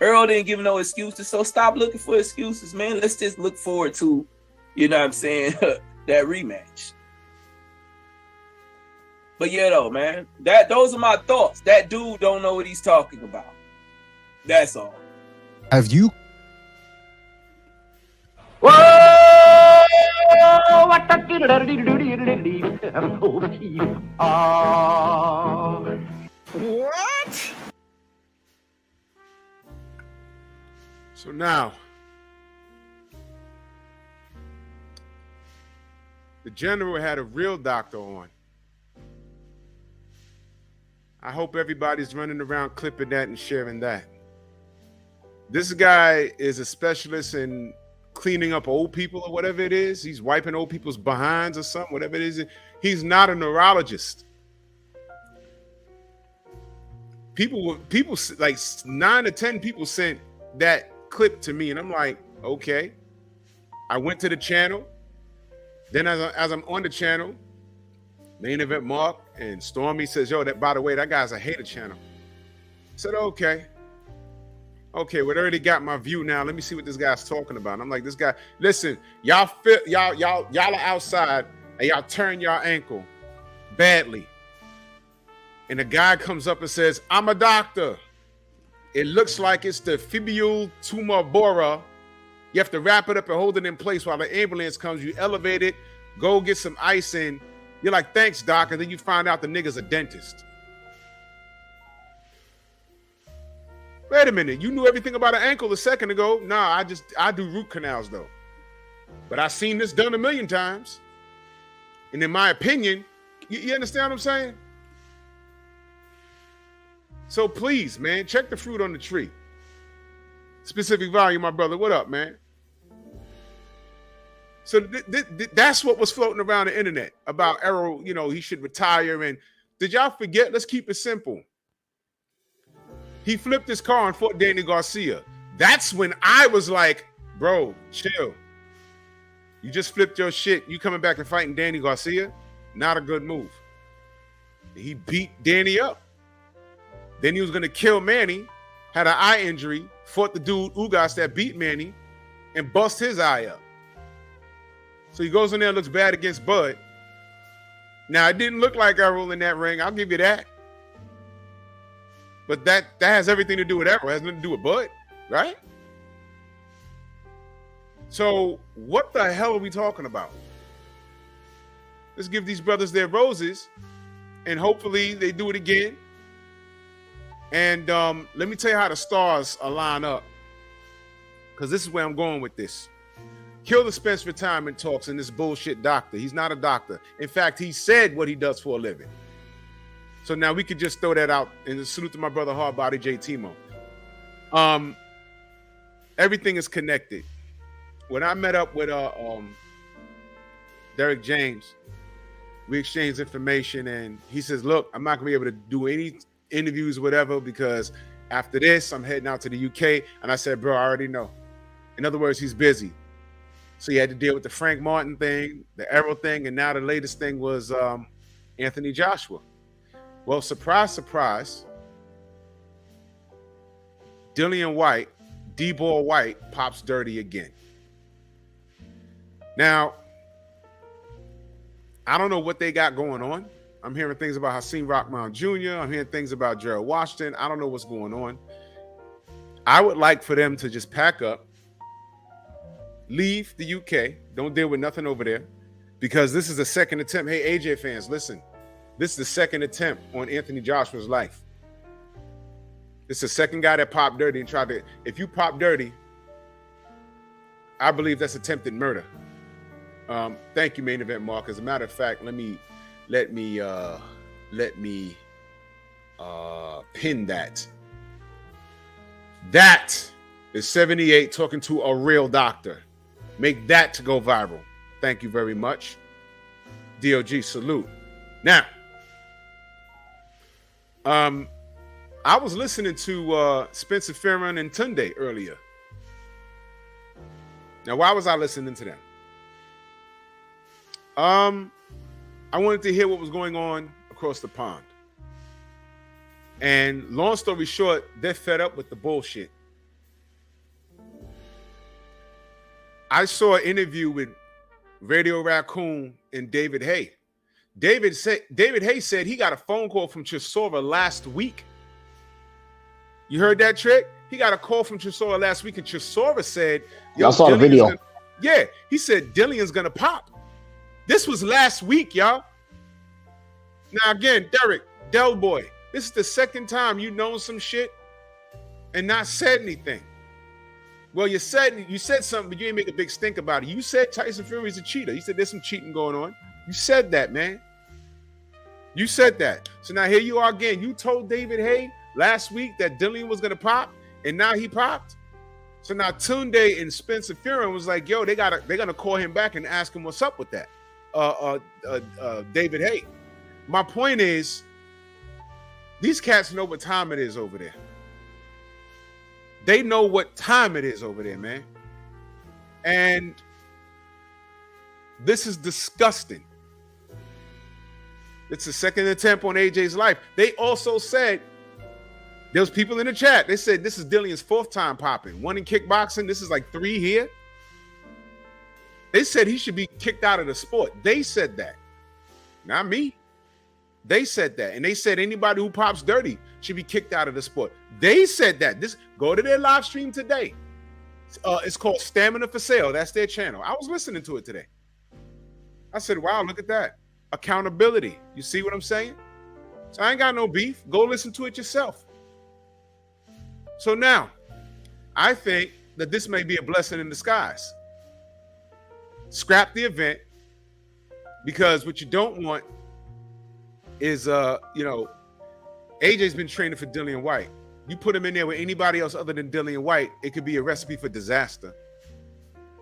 Earl didn't give no excuses, so stop looking for excuses, man. Let's just look forward to, that rematch. But yeah, though, man, those are my thoughts. That dude don't know what he's talking about. That's all. Have you? What? So now, the general had a real doctor on. I hope everybody's running around clipping that and sharing that. This guy is a specialist in cleaning up old people or whatever it is. He's wiping old people's behinds or something, whatever it is. He's not a neurologist. People like 9 to 10 people sent that clip to me, and I'm like, okay. I went to the channel. Then as I'm on the channel, Main Event Mark and Stormy says, yo, by the way, that guy's a hater channel. I said, okay, well, it already got my view now. Let me see what this guy's talking about. And I'm like, this guy, listen, y'all are outside and y'all turn y'all ankle badly. And the guy comes up and says, I'm a doctor. It looks like it's the fibula tumor bora. You have to wrap it up and hold it in place while the ambulance comes. You elevate it, go get some ice in. You're like, thanks, doc. And then you find out the nigga's a dentist. Wait a minute. You knew everything about an ankle a second ago. Nah, I do root canals, though. But I've seen this done a million times. And in my opinion, you understand what I'm saying? So please, man, check the fruit on the tree. Specific value, my brother. What up, man? So that's what was floating around the internet about Errol, you know, he should retire. And did y'all forget? Let's keep it simple. He flipped his car and fought Danny Garcia. That's when I was like, bro, chill. You just flipped your shit. You coming back and fighting Danny Garcia? Not a good move. He beat Danny up. Then he was going to kill Manny, had an eye injury, fought the dude Ugas that beat Manny, and bust his eye up. So he goes in there and looks bad against Bud. Now, it didn't look like Errol in that ring. I'll give you that. But that has everything to do with Errol. It has nothing to do with Bud, right? So what the hell are we talking about? Let's give these brothers their roses, and hopefully they do it again. And let me tell you how the stars align up, because this is where I'm going with this. Kill the Spence retirement talks and this bullshit doctor. He's not a doctor. In fact, he said what he does for a living. So now we could just throw that out and salute to my brother Hardbody J. Timo. Everything is connected. When I met up with Derek James, we exchanged information, and he says, look, I'm not gonna be able to do any interviews, whatever, because after this, I'm heading out to the UK. And I said, bro, I already know. In other words, he's busy. So he had to deal with the Frank Martin thing, the Errol thing, and now the latest thing was Anthony Joshua. Well, surprise, surprise, Dillian Whyte, D-Ball White, pops dirty again. Now, I don't know what they got going on. I'm hearing things about Hakeem Rockmount Jr. I'm hearing things about Gerald Washington. I don't know what's going on. I would like for them to just pack up, leave the UK, don't deal with nothing over there, because this is the second attempt. Hey, AJ fans, listen. This is the second attempt on Anthony Joshua's life. This is the second guy that popped dirty and tried to, if you pop dirty, I believe that's attempted murder. Thank you, Main Event Mark. As a matter of fact, let me pin that. That is 78 talking to a real doctor. Make that to go viral. Thank you very much. DOG, salute. Now, I was listening to Spencer Farron and Tunde earlier. Now, why was I listening to them? I wanted to hear what was going on across the pond. And long story short, they're fed up with the bullshit. I saw an interview with Radio Raccoon and David Hay. David Hay said he got a phone call from Chisora last week. You heard that, Trick? He got a call from Chisora last week, and Chisora said, I saw the video. He said Dillian's gonna pop. This was last week, y'all. Now again, Derek, Del Boy, this is the second time you known some shit and not said anything. Well, you said something, but you didn't make a big stink about it. You said Tyson Fury's a cheater. You said there's some cheating going on. You said that, man. You said that. So now here you are again. You told David Hay last week that Dillian was gonna pop, and now he popped. So now Tunde and Spencer Farron was like, yo, they're gonna call him back and ask him what's up with that. David Hay. My point is, these cats know what time it is over there. They know what time it is over there, man. And this is disgusting. It's the second attempt on AJ's life. They also said, there was people in the chat, they said this is Dillian's fourth time popping. One in kickboxing, this is like 3 here. They said he should be kicked out of the sport. They said that. Not me. They said that. And they said anybody who pops dirty should be kicked out of the sport. They said that. Go to their live stream today. It's called Stamina for Sale. That's their channel. I was listening to it today. I said, wow, look at that. Accountability. You see what I'm saying? So I ain't got no beef. Go listen to it yourself. So now, I think that this may be a blessing in disguise. Scrap the event, because what you don't want is, AJ's been training for Dillian Whyte. You put him in there with anybody else other than Dillian Whyte, it could be a recipe for disaster.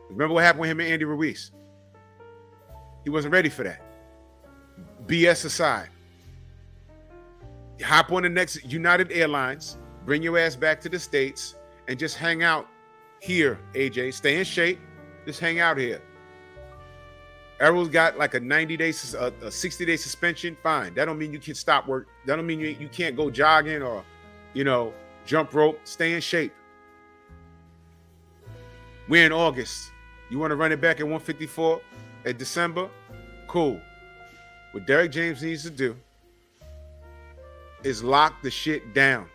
Remember what happened with him and Andy Ruiz? He wasn't ready for that. BS aside. Hop on the next United Airlines, bring your ass back to the States, and just hang out here, AJ. Stay in shape. Just hang out here. Errol's got like a 90-day, a 60-day suspension. Fine. That don't mean you can stop work. That don't mean you can't go jogging or, jump rope. Stay in shape. We're in August. You want to run it back at 154 at December? Cool. What Derek James needs to do is lock the shit down.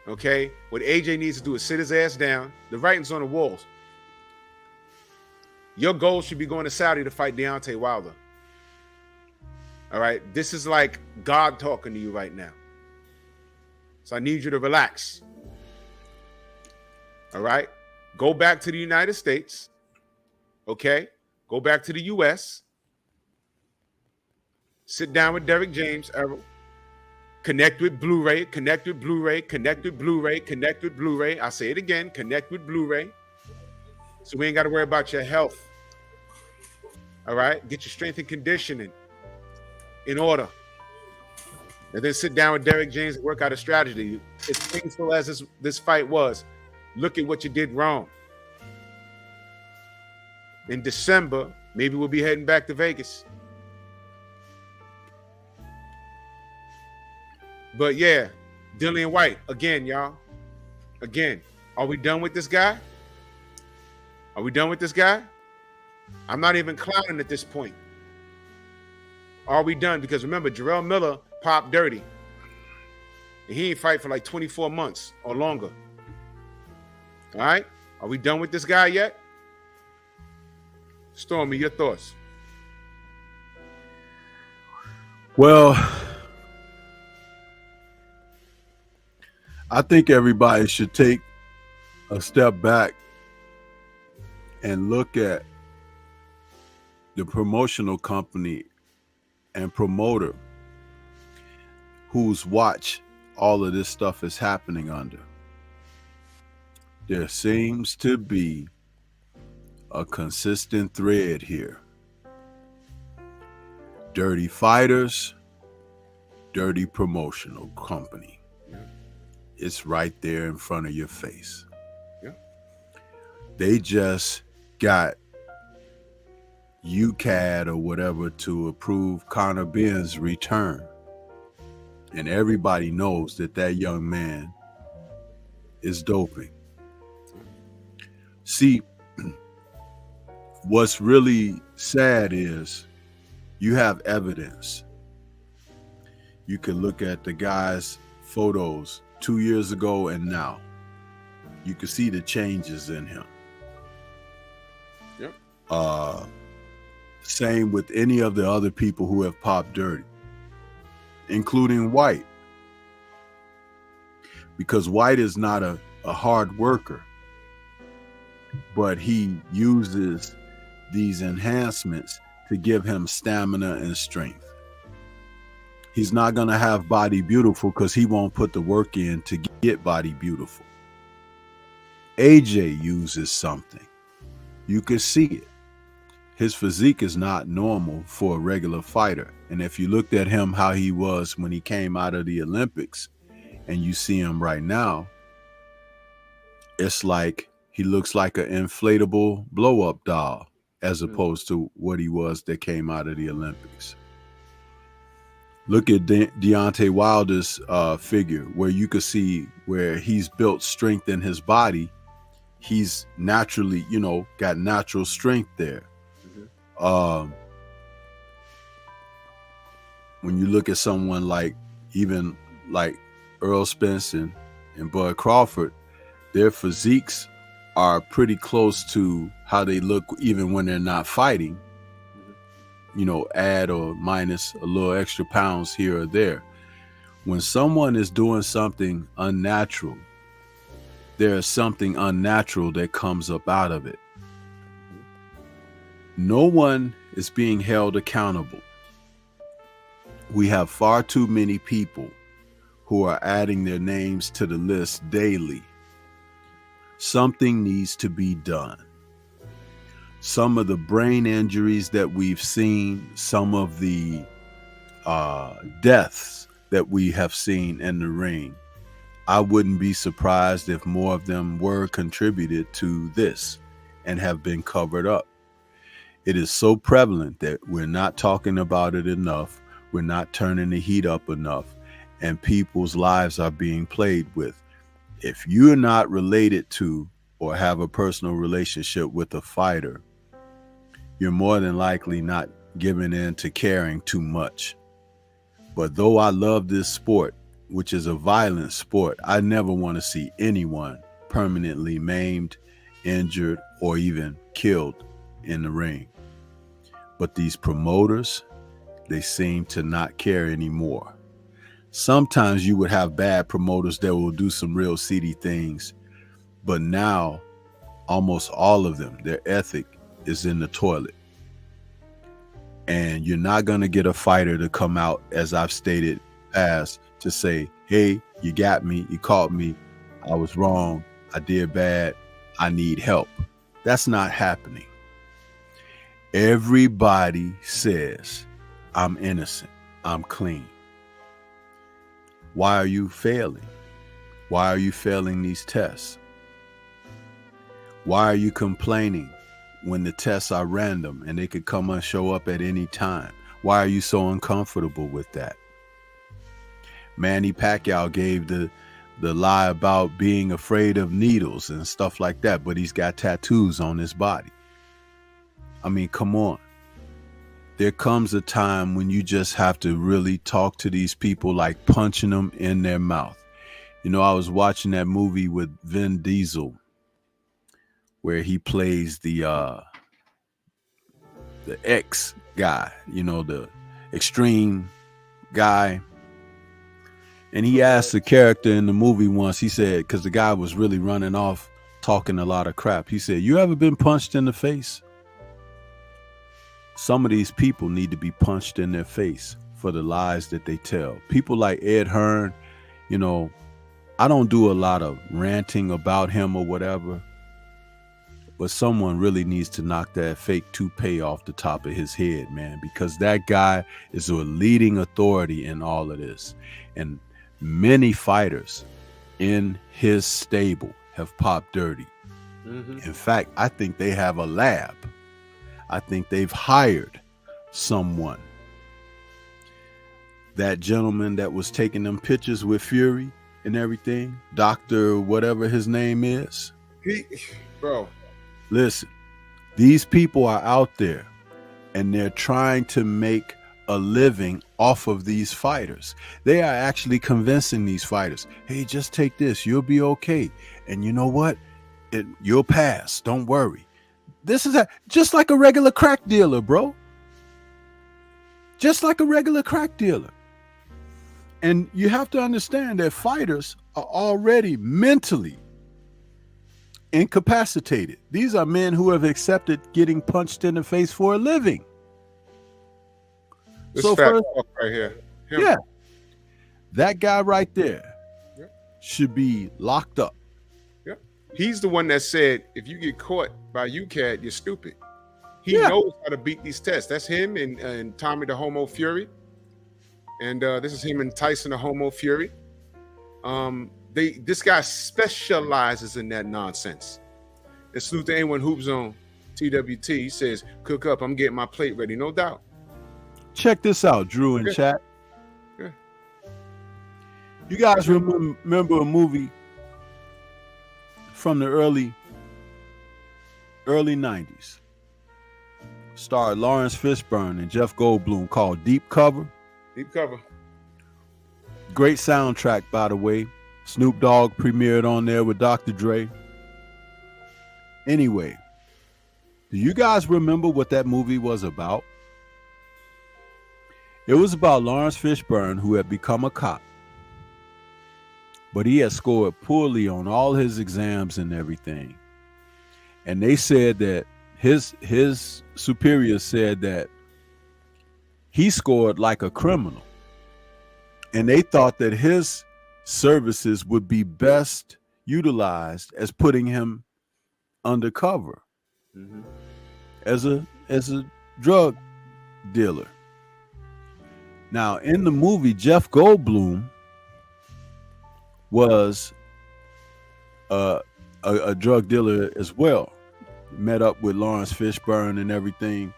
Okay? What AJ needs to do is sit his ass down. The writing's on the walls. Your goal should be going to Saudi to fight Deontay Wilder. All right? This is like God talking to you right now. So I need you to relax. All right? Go back to the United States. Okay? Go back to the U.S. Sit down with Derek James, Errol. Connect with Blu-ray, connect with Blu-ray, connect with Blu-ray, connect with Blu-ray. I'll say it again, connect with Blu-ray. So we ain't got to worry about your health. All right? Get your strength and conditioning in order. And then sit down with Derek James and work out a strategy. As painful as this fight was, look at what you did wrong. In December, maybe we'll be heading back to Vegas. But yeah, Dillian Whyte, again, y'all. Again, are we done with this guy? Are we done with this guy? I'm not even clowning at this point. Are we done? Because remember, Jarrell Miller popped dirty. And he ain't fight for like 24 months or longer. All right? Are we done with this guy yet? Stormy, your thoughts? Well, I think everybody should take a step back and look at the promotional company and promoter whose watch all of this stuff is happening under. There seems to be a consistent thread here. Dirty fighters, dirty promotional company. It's right there in front of your face. Yeah. They just got UCAD or whatever to approve Conor Ben's return. And everybody knows that that young man is doping. See, what's really sad is you have evidence. You can look at the guy's photos 2 years ago and now. You can see the changes in him. Yep. Same with any of the other people who have popped dirty, including Whyte. Because Whyte is not a hard worker, but he uses these enhancements to give him stamina and strength. He's not going to have body beautiful because he won't put the work in to get body beautiful. AJ uses something. You can see it. His physique is not normal for a regular fighter. And if you looked at him how he was when he came out of the Olympics and you see him right now, it's like he looks like an inflatable blow-up doll as opposed to what he was that came out of the Olympics. Look at Deontay Wilder's figure, where you could see where he's built strength in his body. He's naturally, got natural strength there. When you look at someone like Earl Spence and Bud Crawford, their physiques are pretty close to how they look even when they're not fighting. You know, add or minus a little extra pounds here or there. When someone is doing something unnatural, there is something unnatural that comes up out of it. No one is being held accountable. We have far too many people who are adding their names to the list daily. Something needs to be done. Some of the brain injuries that we've seen, some of the deaths that we have seen in the ring, I wouldn't be surprised if more of them were contributed to this and have been covered up. It is so prevalent that we're not talking about it enough. We're not turning the heat up enough, and people's lives are being played with. If you're not related to or have a personal relationship with a fighter, you're more than likely not giving in to caring too much. But though I love this sport, which is a violent sport, I never want to see anyone permanently maimed, injured, or even killed in the ring. But these promoters, they seem to not care anymore. Sometimes you would have bad promoters that will do some real seedy things, but now almost all of them, their ethic is in the toilet. And you're not going to get a fighter to come out, as I've stated past, to say, hey, you got me, you caught me, I was wrong, I did bad, I need help. That's not happening. Everybody says, I'm innocent, I'm clean. Why are you failing? Why are you failing these tests? Why are you complaining when the tests are random and they could come and show up at any time? Why are you so uncomfortable with that? Manny Pacquiao gave the lie about being afraid of needles and stuff like that, but he's got tattoos on his body. I mean, come on. There comes a time when you just have to really talk to these people like punching them in their mouth. You know, I was watching that movie with Vin Diesel where he plays the X guy, you know, the extreme guy. And he asked the character in the movie once, he said, because the guy was really running off talking a lot of crap. He said, you ever been punched in the face? Some of these people need to be punched in their face for the lies that they tell. People like Ed Hearn, you know, I don't do a lot of ranting about him or whatever, but someone really needs to knock that fake toupee off the top of his head, man, because that guy is a leading authority in all of this. And many fighters in his stable have popped dirty. Mm-hmm. In fact, I think they have a lab. I think they've hired someone. That gentleman that was taking them pictures with Fury and everything, Dr. whatever his name is. Bro. Listen, these people are out there and they're trying to make a living off of these fighters. They are actually convincing these fighters, hey, just take this, you'll be okay. And you know what? You'll pass, don't worry. This is just like a regular crack dealer, bro. Just like a regular crack dealer. And you have to understand that fighters are already mentally incapacitated. These are men who have accepted getting punched in the face for a living. This so fat first, right here. Him. Yeah, that guy right there should be locked up. Yep. He's the one that said, if you get caught by UCAD, you're stupid. He knows how to beat these tests. That's him and Tommy the Homo Fury. And this is him and Tyson the Homo Fury. This guy specializes in that nonsense. And salute to anyone hoops on TWT. He says, cook up, I'm getting my plate ready. No doubt. Check this out, Drew in chat. Yeah. You guys remember a movie from the early 90s? Starred Lawrence Fishburne and Jeff Goldblum called Deep Cover. Deep Cover. Great soundtrack, by the way. Snoop Dogg premiered on there with Dr. Dre. Anyway, do you guys remember what that movie was about? It was about Lawrence Fishburne, who had become a cop, but he had scored poorly on all his exams and everything. And they said that his superiors said that he scored like a criminal. And they thought that his services would be best utilized as putting him undercover as a drug dealer. Now, in the movie, Jeff Goldblum was a drug dealer as well. Met up with Lawrence Fishburne and everything.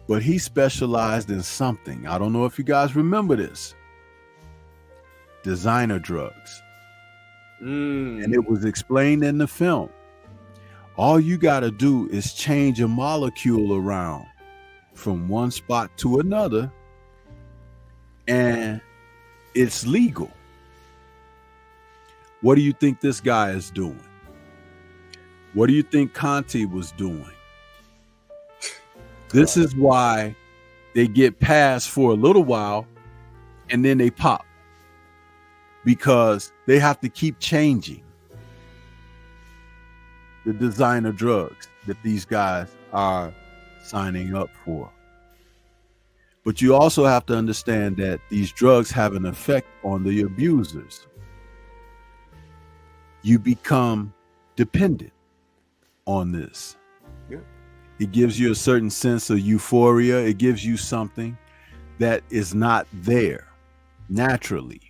But he specialized in something. I don't know if you guys remember this. Designer drugs. And it was explained in the film. All you got to do is change a molecule around from one spot to another, and it's legal. What do you think this guy is doing? What do you think Conti was doing? This is why they get passed for a little while and then they pop, because they have to keep changing the designer drugs that these guys are signing up for. But you also have to understand that these drugs have an effect on the abusers. You become dependent on this. Yeah. It gives you a certain sense of euphoria. It gives you something that is not there naturally.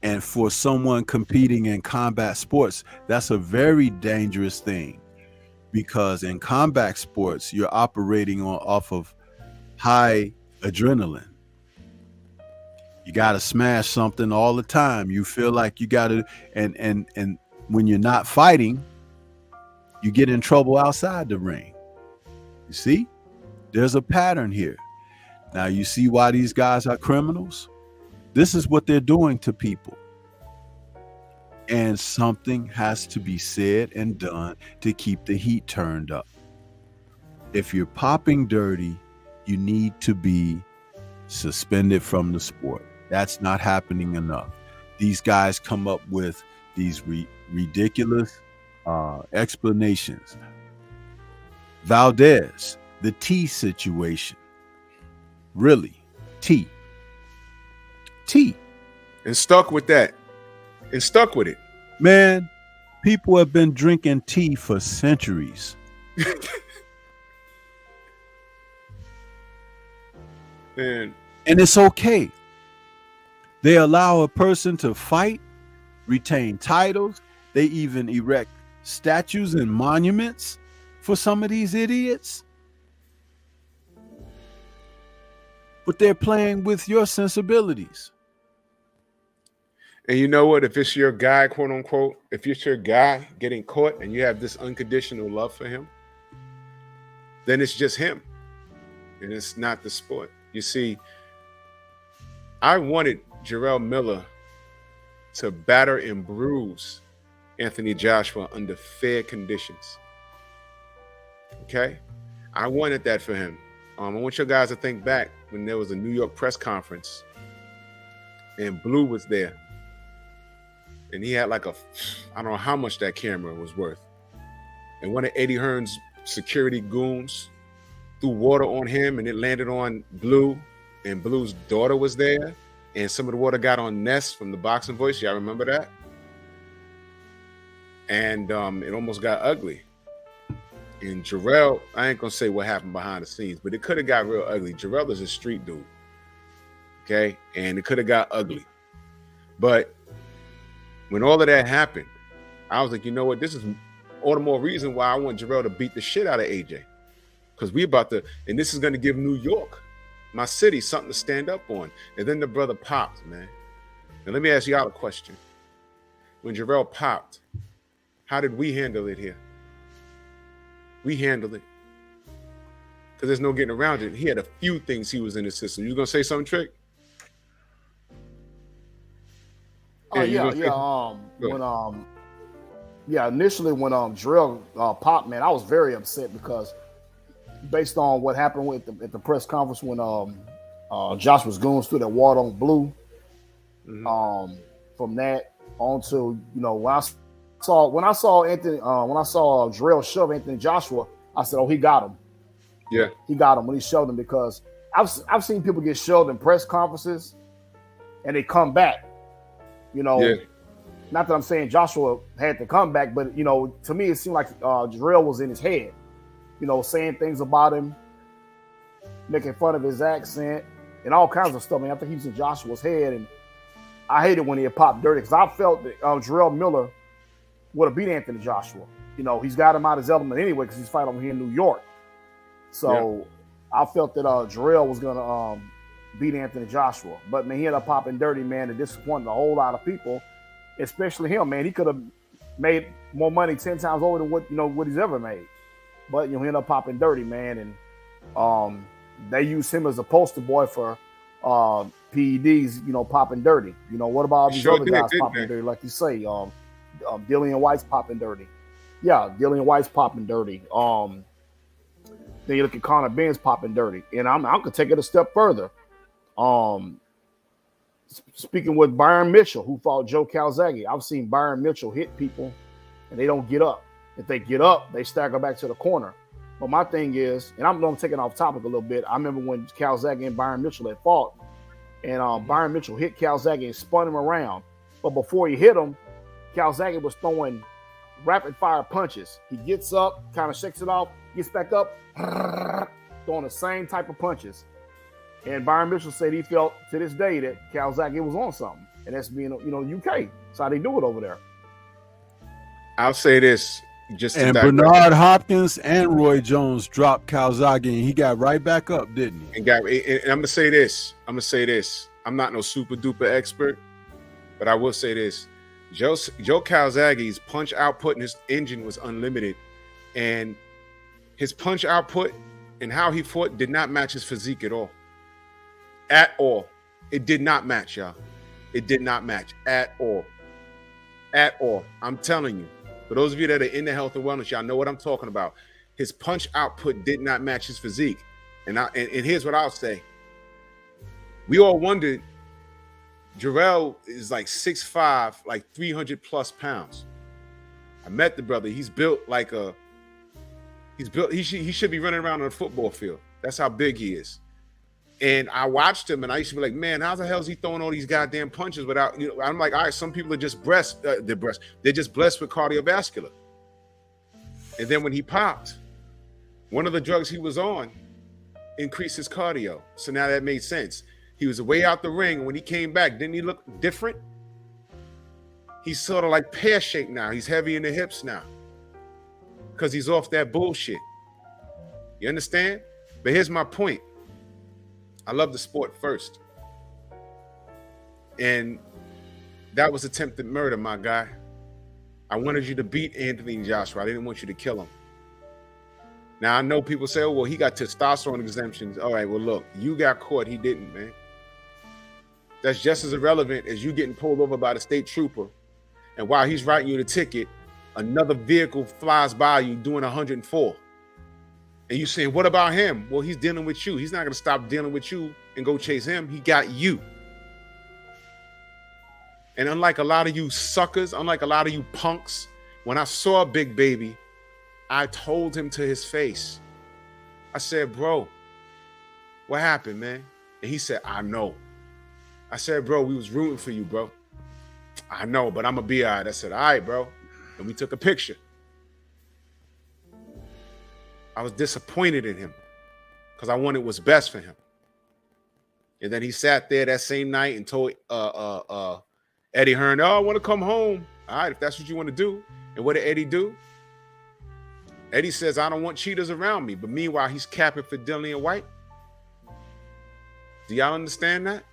And for someone competing in combat sports, that's a very dangerous thing, because in combat sports, you're operating off of high adrenaline. You got to smash something all the time. You feel like you got to, and when you're not fighting, you get in trouble outside the ring. You see, there's a pattern here. Now you see why these guys are criminals? This is what they're doing to people. And something has to be said and done to keep the heat turned up. If you're popping dirty, you need to be suspended from the sport. That's not happening enough. These guys come up with these ridiculous explanations. Valdez, the T situation. Really, T. And stuck with that. And stuck with it. Man, people have been drinking tea for centuries. And it's okay. They allow a person to fight, retain titles. They even erect statues and monuments for some of these idiots. But they're playing with your sensibilities. And you know what? If it's your guy, quote unquote, if it's your guy getting caught and you have this unconditional love for him, then it's just him. And it's not the sport. You see, I wanted Jarrell Miller to batter and bruise Anthony Joshua under fair conditions. Okay? I wanted that for him. I want you guys to think back when there was a New York press conference and Blue was there. And he had like I don't know how much that camera was worth. And one of Eddie Hearn's security goons threw water on him and it landed on Blue, and Blue's daughter was there. And some of the water got on Ness from the Boxing Voice. Y'all remember that? And it almost got ugly. And Jarrell, I ain't gonna say what happened behind the scenes, but it could have got real ugly. Jarrell is a street dude. Okay? And it could have got ugly. But when all of that happened, I was like, you know what? This is all the more reason why I want Jarrell to beat the shit out of AJ. Because we about to, and this is going to give New York, my city, something to stand up on. And then the brother popped, man. And let me ask y'all a question. When Jarrell popped, how did we handle it here? We handled it. Because there's no getting around it. He had a few things he was in the system. You going to say something, Trick? Oh you yeah, gonna say- yeah. Initially when Drill popped, man, I was very upset because based on what happened at the press conference when Josh was going through that water on blue. From that on to when I saw Anthony when I saw Drill shove Anthony Joshua, I said, oh, he got him. Yeah, he got him when he shoved him, because I've seen people get shoved in press conferences and they come back. Not that I'm saying Joshua had to come back, but to me it seemed like Drill was in his head, saying things about him, making fun of his accent and all kinds of stuff. Man, I think he was in Joshua's head, and I hated when he had popped dirty, because I felt that Jarrell Miller would have beat Anthony Joshua. He's got him out of his element anyway because he's fighting over here in New York. So I felt that Jarrell was going to beat Anthony Joshua. But, man, he ended up popping dirty, man, and disappointed a whole lot of people, especially him, man. He could have made more money 10 times over than what he's ever made. But, he ended up popping dirty, man, and they used him as a poster boy for PEDs, popping dirty. What about all these other guys popping dirty? Like you say, Dillian Whyte's popping dirty. Yeah, Dillian Whyte's popping dirty. Then you look at Conor Ben's popping dirty. And I'm going to take it a step further. Speaking with Byron Mitchell, who fought Joe Calzaghe, I've seen Byron Mitchell hit people and they don't get up. If they get up, they stagger back to the corner. But my thing is, and I'm taking off topic a little bit, I remember when Calzaghe and Byron Mitchell had fought, and Byron Mitchell hit Calzaghe and spun him around. But before he hit him, Calzaghe was throwing rapid-fire punches. He gets up, kind of shakes it off, gets back up, throwing the same type of punches. And Byron Mitchell said he felt to this day that Calzaghe was on something. And that's being, UK. That's how they do it over there. I'll say this. And Bernard Hopkins and Roy Jones dropped Calzaghe, and he got right back up, didn't he? And I'm gonna say this. I'm not no super duper expert, but I will say this: Joe Calzaghe's punch output and his engine was unlimited, and his punch output and how he fought did not match his physique at all. At all, it did not match, y'all. It did not match at all. At all. I'm telling you. For those of you that are in the health and wellness, y'all know what I'm talking about. His punch output did not match his physique. And here's what I'll say. We all wondered, Jarrell is like 6'5", like 300 plus pounds. I met the brother. He should be running around on a football field. That's how big he is. And I watched him, and I used to be like, man, how the hell is he throwing all these goddamn punches without, I'm like, all right, some people are just they're just blessed with cardiovascular. And then when he popped, one of the drugs he was on increased his cardio. So now that made sense. He was way out the ring, and when he came back, didn't he look different? He's sort of like pear-shaped now. He's heavy in the hips now because he's off that bullshit. You understand? But here's my point. I love the sport first. And that was attempted murder, my guy. I wanted you to beat Anthony Joshua. I didn't want you to kill him. Now, I know people say, oh, well, he got testosterone exemptions. All right, well, look, you got caught. He didn't, man. That's just as irrelevant as you getting pulled over by the state trooper. And while he's writing you the ticket, another vehicle flies by you doing 104. And you saying, what about him? Well, he's dealing with you. He's not going to stop dealing with you and go chase him. He got you. And unlike a lot of you suckers, unlike a lot of you punks, when I saw Big Baby, I told him to his face. I said, bro, what happened, man? And he said, I know. I said, bro, we was rooting for you, bro. I know, but I'm going to be all right. I said, all right, bro. And we took a picture. I was disappointed in him because I wanted what's best for him. And then he sat there that same night and told Eddie Hearn, oh, I want to come home. All right, if that's what you want to do. And what did Eddie do? Eddie says, I don't want cheaters around me. But meanwhile, he's capping for Dillian Whyte. Do y'all understand that?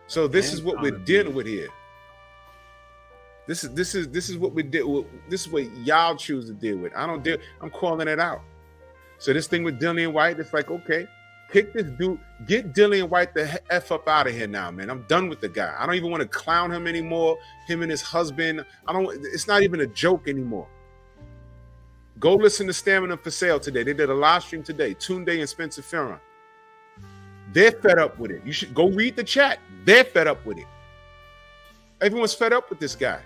So this is what we're dealing with here. This is what we did. This is what y'all choose to deal with. I don't deal. I'm calling it out. So this thing with Dillian Whyte, it's like, okay, Kick this dude. Get Dillian Whyte the F up out of here now, man. I'm done with the guy. I don't even want to clown him anymore. Him and his husband. It's not even a joke anymore. Go listen to Stamina for Sale today. They did a live stream today. Tunde and Spence Ferron. They're fed up with it. You should go read the chat. They're fed up with it. Everyone's fed up with this guy.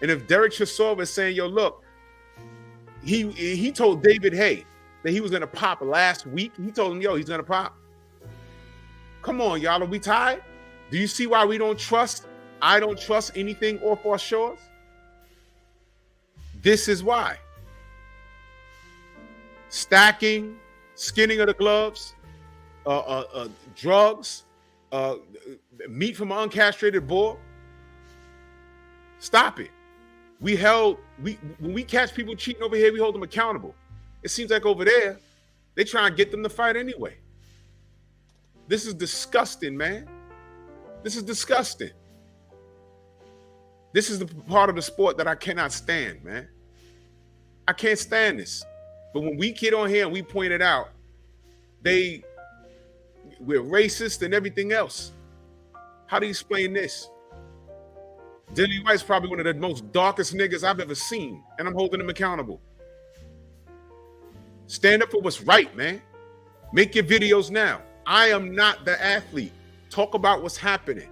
And if Derek Chisova is saying, yo, look, he told David Hay that he was going to pop last week. He told him, yo, he's going to pop. Come on, y'all. Are we tired? Do you see why we don't trust? I don't trust anything off our shores. This is why. Stacking, skinning of the gloves, drugs, meat from an uncastrated bull. Stop it. When we catch people cheating over here, we hold them accountable. It seems like over there, they try and get them to fight anyway. This is disgusting, man. This is disgusting. This is the part of the sport that I cannot stand, man. I can't stand this. But when we get on here and we point it out, we're racist and everything else. How do you explain this? Dillian Whyte's probably one of the most darkest niggas I've ever seen, and I'm holding him accountable. Stand up for what's right, man. Make your videos now. I am not the athlete. Talk about what's happening.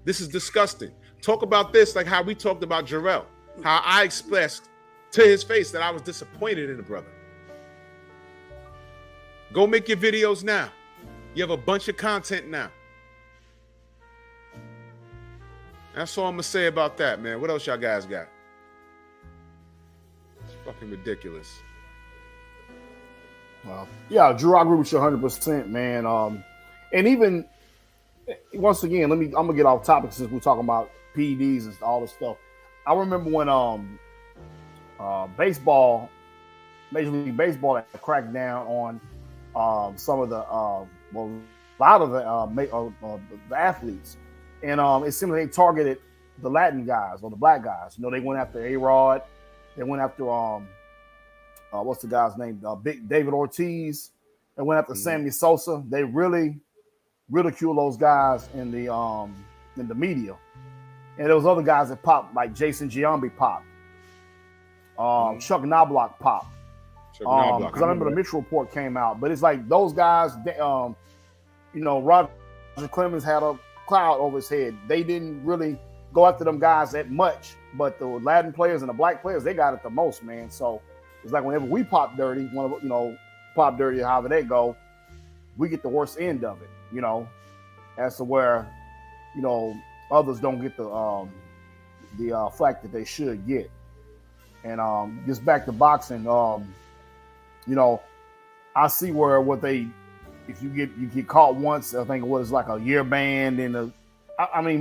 This is disgusting. Talk about this like how we talked about Jarrell, how I expressed to his face that I was disappointed in the brother. Go make your videos now. You have a bunch of content now. That's all I'm going to say about that, man. What else y'all guys got? It's fucking ridiculous. Well, yeah, Drew, I agree with you 100%, man. And even, once again, I'm going to get off topic since we're talking about PEDs and all this stuff. I remember when baseball, Major League Baseball had cracked down on some of a lot of the athletes. And it seemed like they targeted the Latin guys or the black guys. You know, they went after A-Rod. They went after, what's the guy's name? Big David Ortiz. They went after Sammy Sosa. They really ridiculed those guys in the media. And there was other guys that popped, like Jason Giambi popped. Chuck Knobloch popped. Because I remember the Mitchell report came out. But it's like those guys, Roger Clemens had a cloud over his head. They didn't really go after them guys that much. But the Latin players and the black players, they got it the most, man. So it's like whenever we pop dirty, pop dirty, however they go, we get the worst end of it, as to where, others don't get the flack that they should get. And just back to boxing, I see where if you get caught once, I think what is like a year ban. And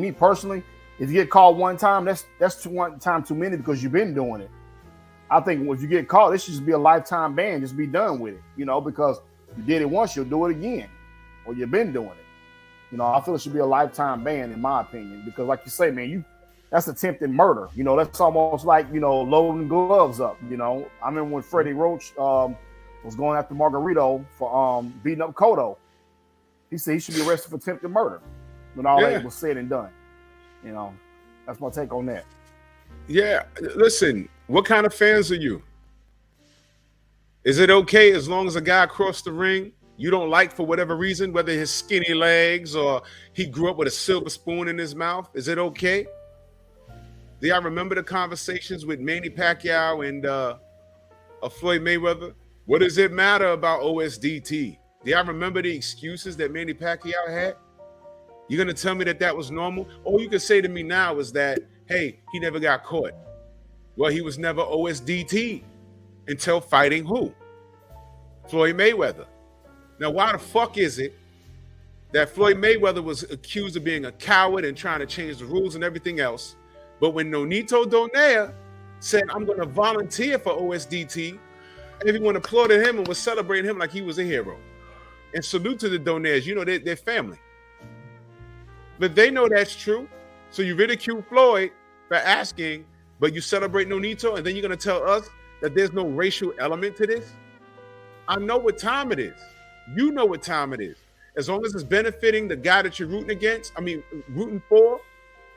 me personally, if you get caught one time, that's one time too many because you've been doing it. I think if you get caught, it should just be a lifetime ban. Just be done with it, because you did it once, you'll do it again, or you've been doing it. I feel it should be a lifetime ban, in my opinion, because like you say, man, that's attempted murder. That's almost like, loading gloves up. I remember when Freddie Roach was going after Margarito for beating up Cotto. He said he should be arrested for attempted murder when all that was said and done. That's my take on that. Yeah, listen, what kind of fans are you? Is it okay as long as a guy across the ring you don't like for whatever reason, whether his skinny legs or he grew up with a silver spoon in his mouth? Is it okay? Do y'all remember the conversations with Manny Pacquiao and Floyd Mayweather? What does it matter about OSDT? Do y'all remember the excuses that Manny Pacquiao had? You're going to tell me that was normal? All you can say to me now is that, hey, he never got caught. Well, he was never OSDT until fighting who? Floyd Mayweather. Now, why the fuck is it that Floyd Mayweather was accused of being a coward and trying to change the rules and everything else, but when Nonito Donaire said, I'm going to volunteer for OSDT, everyone applauded him and was celebrating him like he was a hero? And salute to the Donaires, they're family. But they know that's true. So you ridicule Floyd for asking, but you celebrate Nonito, and then you're going to tell us that there's no racial element to this? I know what time it is. You know what time it is. As long as it's benefiting the guy that you're rooting for,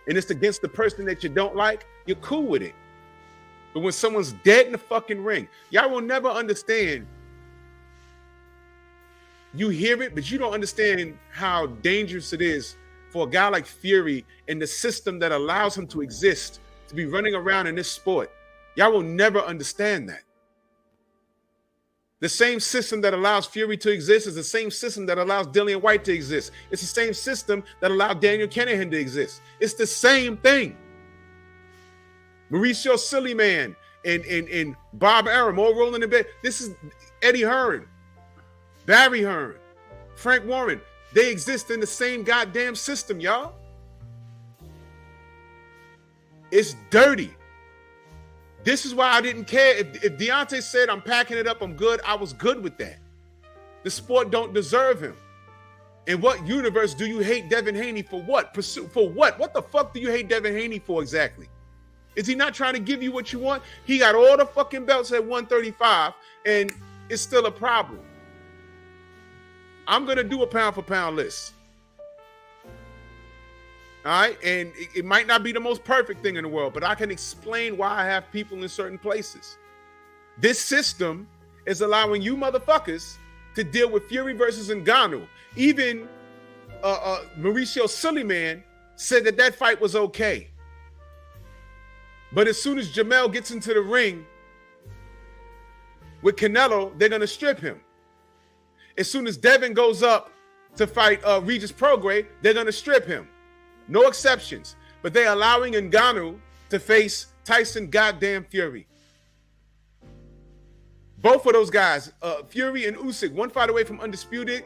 and it's against the person that you don't like, you're cool with it. But when someone's dead in the fucking ring, y'all will never understand. You hear it, but you don't understand how dangerous it is for a guy like Fury and the system that allows him to exist, to be running around in this sport. Y'all will never understand that. The same system that allows Fury to exist is the same system that allows Dillian Whyte to exist. It's the same system that allowed Daniel Kinahan to exist. It's the same thing. Mauricio Sillyman and Bob Arum all rolling in bed. This is Eddie Hearn, Barry Hearn, Frank Warren. They exist in the same goddamn system, y'all. It's dirty. This is why I didn't care. If Deontay said, I'm packing it up, I'm good, I was good with that. The sport don't deserve him. In what universe do you hate Devin Haney for what? For what? What the fuck do you hate Devin Haney for exactly? Is he not trying to give you what you want? He got all the fucking belts at 135, and it's still a problem. I'm going to do a pound for pound list. All right, and it might not be the most perfect thing in the world, but I can explain why I have people in certain places. This system is allowing you motherfuckers to deal with Fury versus Ngannou. Even Mauricio Sillyman said that fight was okay. But as soon as Jamel gets into the ring with Canelo, they're going to strip him. As soon as Devin goes up to fight Regis Prograis, they're going to strip him. No exceptions, but they're allowing Ngannou to face Tyson goddamn Fury. Both of those guys, Fury and Usyk, one fight away from undisputed.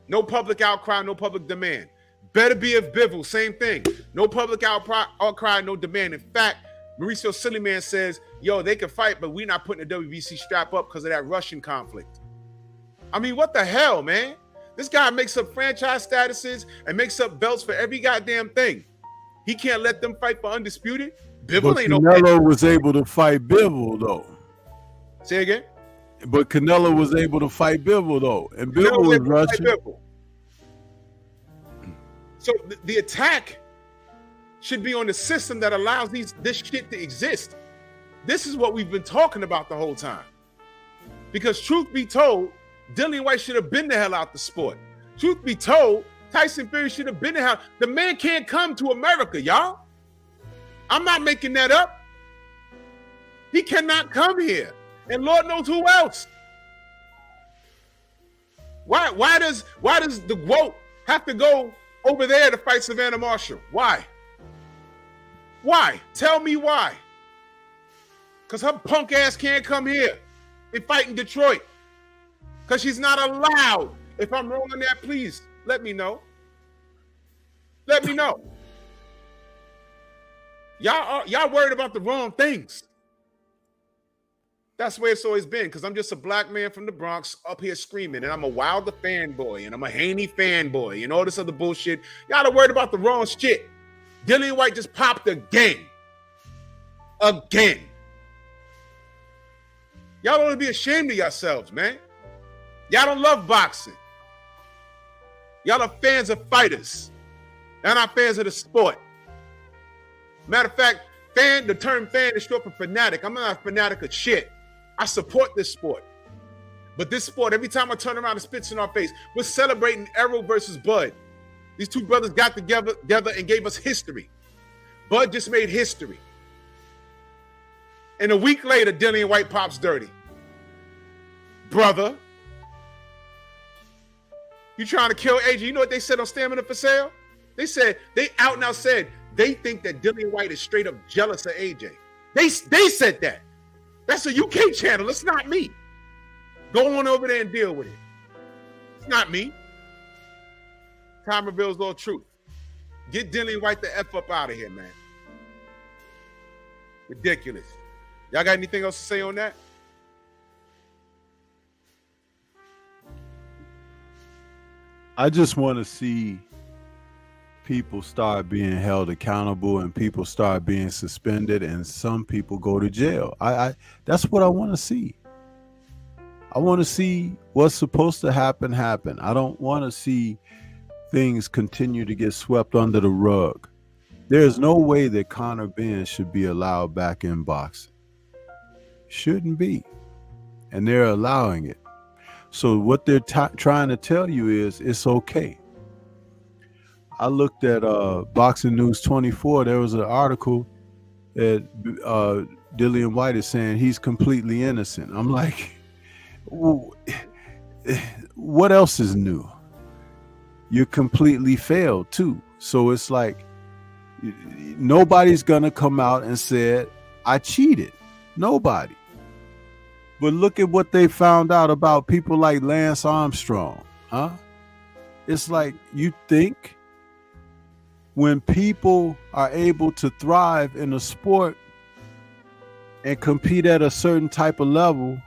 No public outcry, no public demand. Better be if Bivol, same thing. No public outcry, no demand. In fact, Mauricio Sillyman says, yo, they can fight, but we're not putting the WBC strap up because of that Russian conflict. I mean, what the hell, man? This guy makes up franchise statuses and makes up belts for every goddamn thing. He can't let them fight for undisputed. Bivol ain't okay. Canelo was able to fight Bivol, though. Say again? But Canelo was able to fight Bivol, though. And Bivol was Russian. So the attack should be on the system that allows this shit to exist. This is what we've been talking about the whole time. Because truth be told, Dillian Whyte should have been the hell out the sport. Truth be told, Tyson Fury should have been the hell. The man can't come to America, y'all. I'm not making that up. He cannot come here. And Lord knows who else. Why does the GOAT have to go over there to fight Savannah Marshall? Why? Why? Tell me why. Because her punk ass can't come here and fight in Detroit. Because she's not allowed. If I'm wrong on that, please let me know. Let me know. Y'all worried about the wrong things. That's where it's always been, because I'm just a black man from the Bronx up here screaming, and I'm a Wilder fanboy, and I'm a Haney fanboy, and all this other bullshit. Y'all are worried about the wrong shit. Dillian Whyte just popped again. Again. Y'all ought to be ashamed of yourselves, man. Y'all don't love boxing. Y'all are fans of fighters. Y'all not fans of the sport. Matter of fact, the term fan is short for fanatic. I'm not a fanatic of shit. I support this sport. But this sport, every time I turn around and spits in our face, we're celebrating Errol versus Bud. These two brothers got together and gave us history. Bud just made history. And a week later, Dillian Whyte pops dirty. Brother, you trying to kill AJ? You know what they said on Stamina for Sale? They said, they out and out said, they think that Dillian Whyte is straight up jealous of AJ. They said that. That's a UK channel. It's not me. Go on over there and deal with it. It's not me. Time reveals all truth. Get Dillian Whyte the F up out of here, man. Ridiculous. Y'all got anything else to say on that? I just want to see people start being held accountable and people start being suspended and some people go to jail. I that's what I want to see. I want to see what's supposed to happen. I don't want to see things continue to get swept under the rug. There's no way that Conor Benn should be allowed back in boxing. Shouldn't be. And they're allowing it. So what they're trying to tell you is it's okay. I looked at Boxing News 24. There was an article that Dillian Whyte is saying he's completely innocent. I'm like, what else is new? You completely failed too. So it's like nobody's gonna come out and say I cheated. Nobody. But look at what they found out about people like Lance Armstrong, huh? It's like, you think when people are able to thrive in a sport and compete at a certain type of level,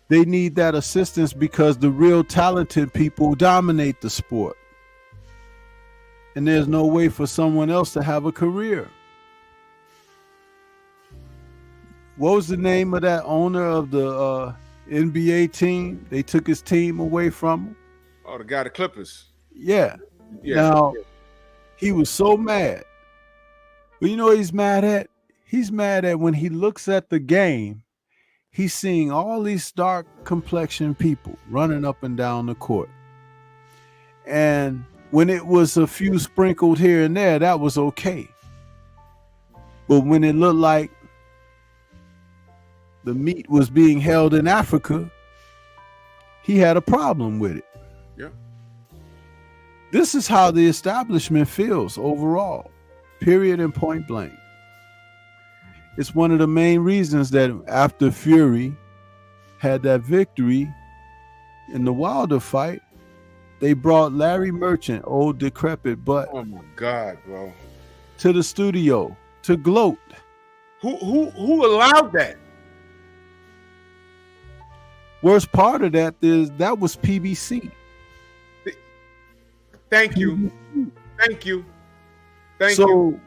they need that assistance because the real talented people dominate the sport. And there's no way for someone else to have a career. What was the name of that owner of the NBA team? They took his team away from him. Oh, the guy, the Clippers. Yeah. Now, he was so mad. But you know what he's mad at? He's mad at when he looks at the game, he's seeing all these dark complexioned people running up and down the court. And when it was a few sprinkled here and there, that was okay. But when it looked like the meat was being held in Africa, he had a problem with it. Yeah. This is how the establishment feels overall, period and point blank. It's one of the main reasons that after Fury had that victory in the Wilder fight, they brought Larry Merchant, old decrepit butt, oh my God, bro, to the studio to gloat. Who allowed that? Worst part of that is that was PBC. Thank you. Thank you. Thank so, you.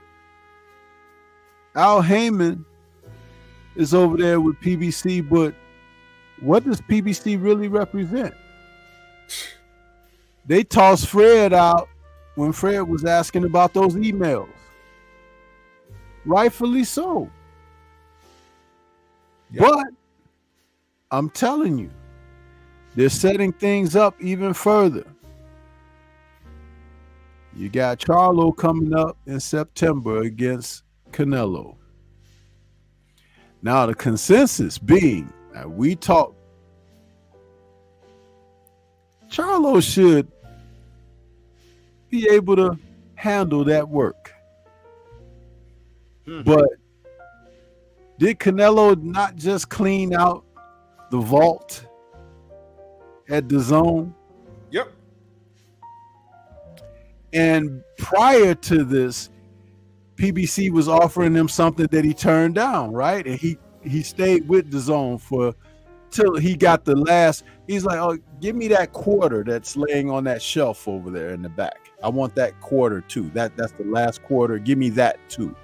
Al Heyman is over there with PBC, but what does PBC really represent? They tossed Fred out when Fred was asking about those emails. Rightfully so. Yep. But I'm telling you, they're setting things up even further. You got Charlo coming up in September against Canelo. Now the consensus being that we talk, Charlo should be able to handle that work. But did Canelo not just clean out the vault at the zone? Yep. And prior to this, PBC was offering him something that he turned down, right? And he stayed with the zone for till he got the last. He's like, oh, give me that quarter that's laying on that shelf over there in the back. I want that quarter too. That's the last quarter. Give me that too.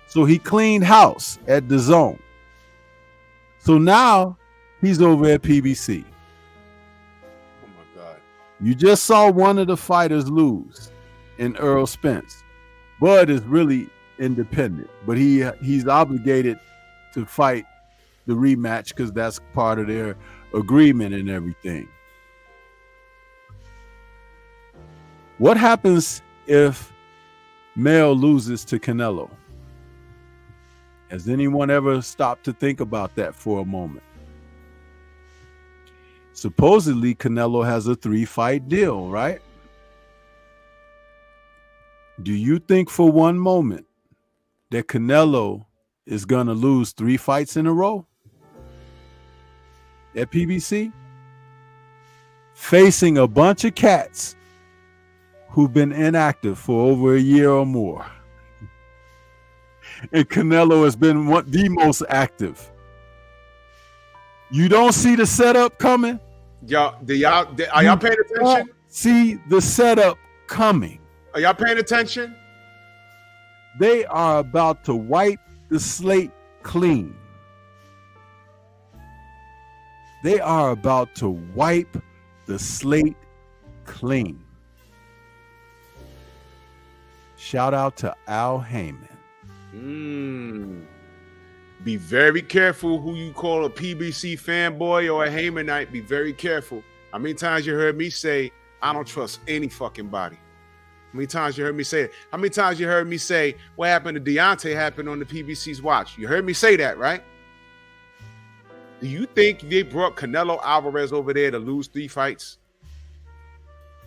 So he cleaned house at the zone. So now he's over at PBC. Oh my God. You just saw one of the fighters lose in Earl Spence. Bud is really independent, but he's obligated to fight the rematch because that's part of their agreement and everything. What happens if Mel loses to Canelo? Has anyone ever stopped to think about that for a moment? Supposedly, Canelo has a 3-fight deal, right? Do you think for one moment that Canelo is going to lose 3 fights in a row at PBC? Facing a bunch of cats who've been inactive for over a year or more. And Canelo has been the most active. You don't see the setup coming? Are y'all paying attention? See the setup coming. Are y'all paying attention? They are about to wipe the slate clean. They are about to wipe the slate clean. Shout out to Al Heyman. Be very careful who you call a PBC fanboy or a Heymanite. Be very careful. How many times you heard me say, I don't trust any fucking body? How many times you heard me say it? How many times you heard me say, what happened to Deontay happened on the PBC's watch? You heard me say that, right? Do you think they brought Canelo Alvarez over there to lose 3 fights?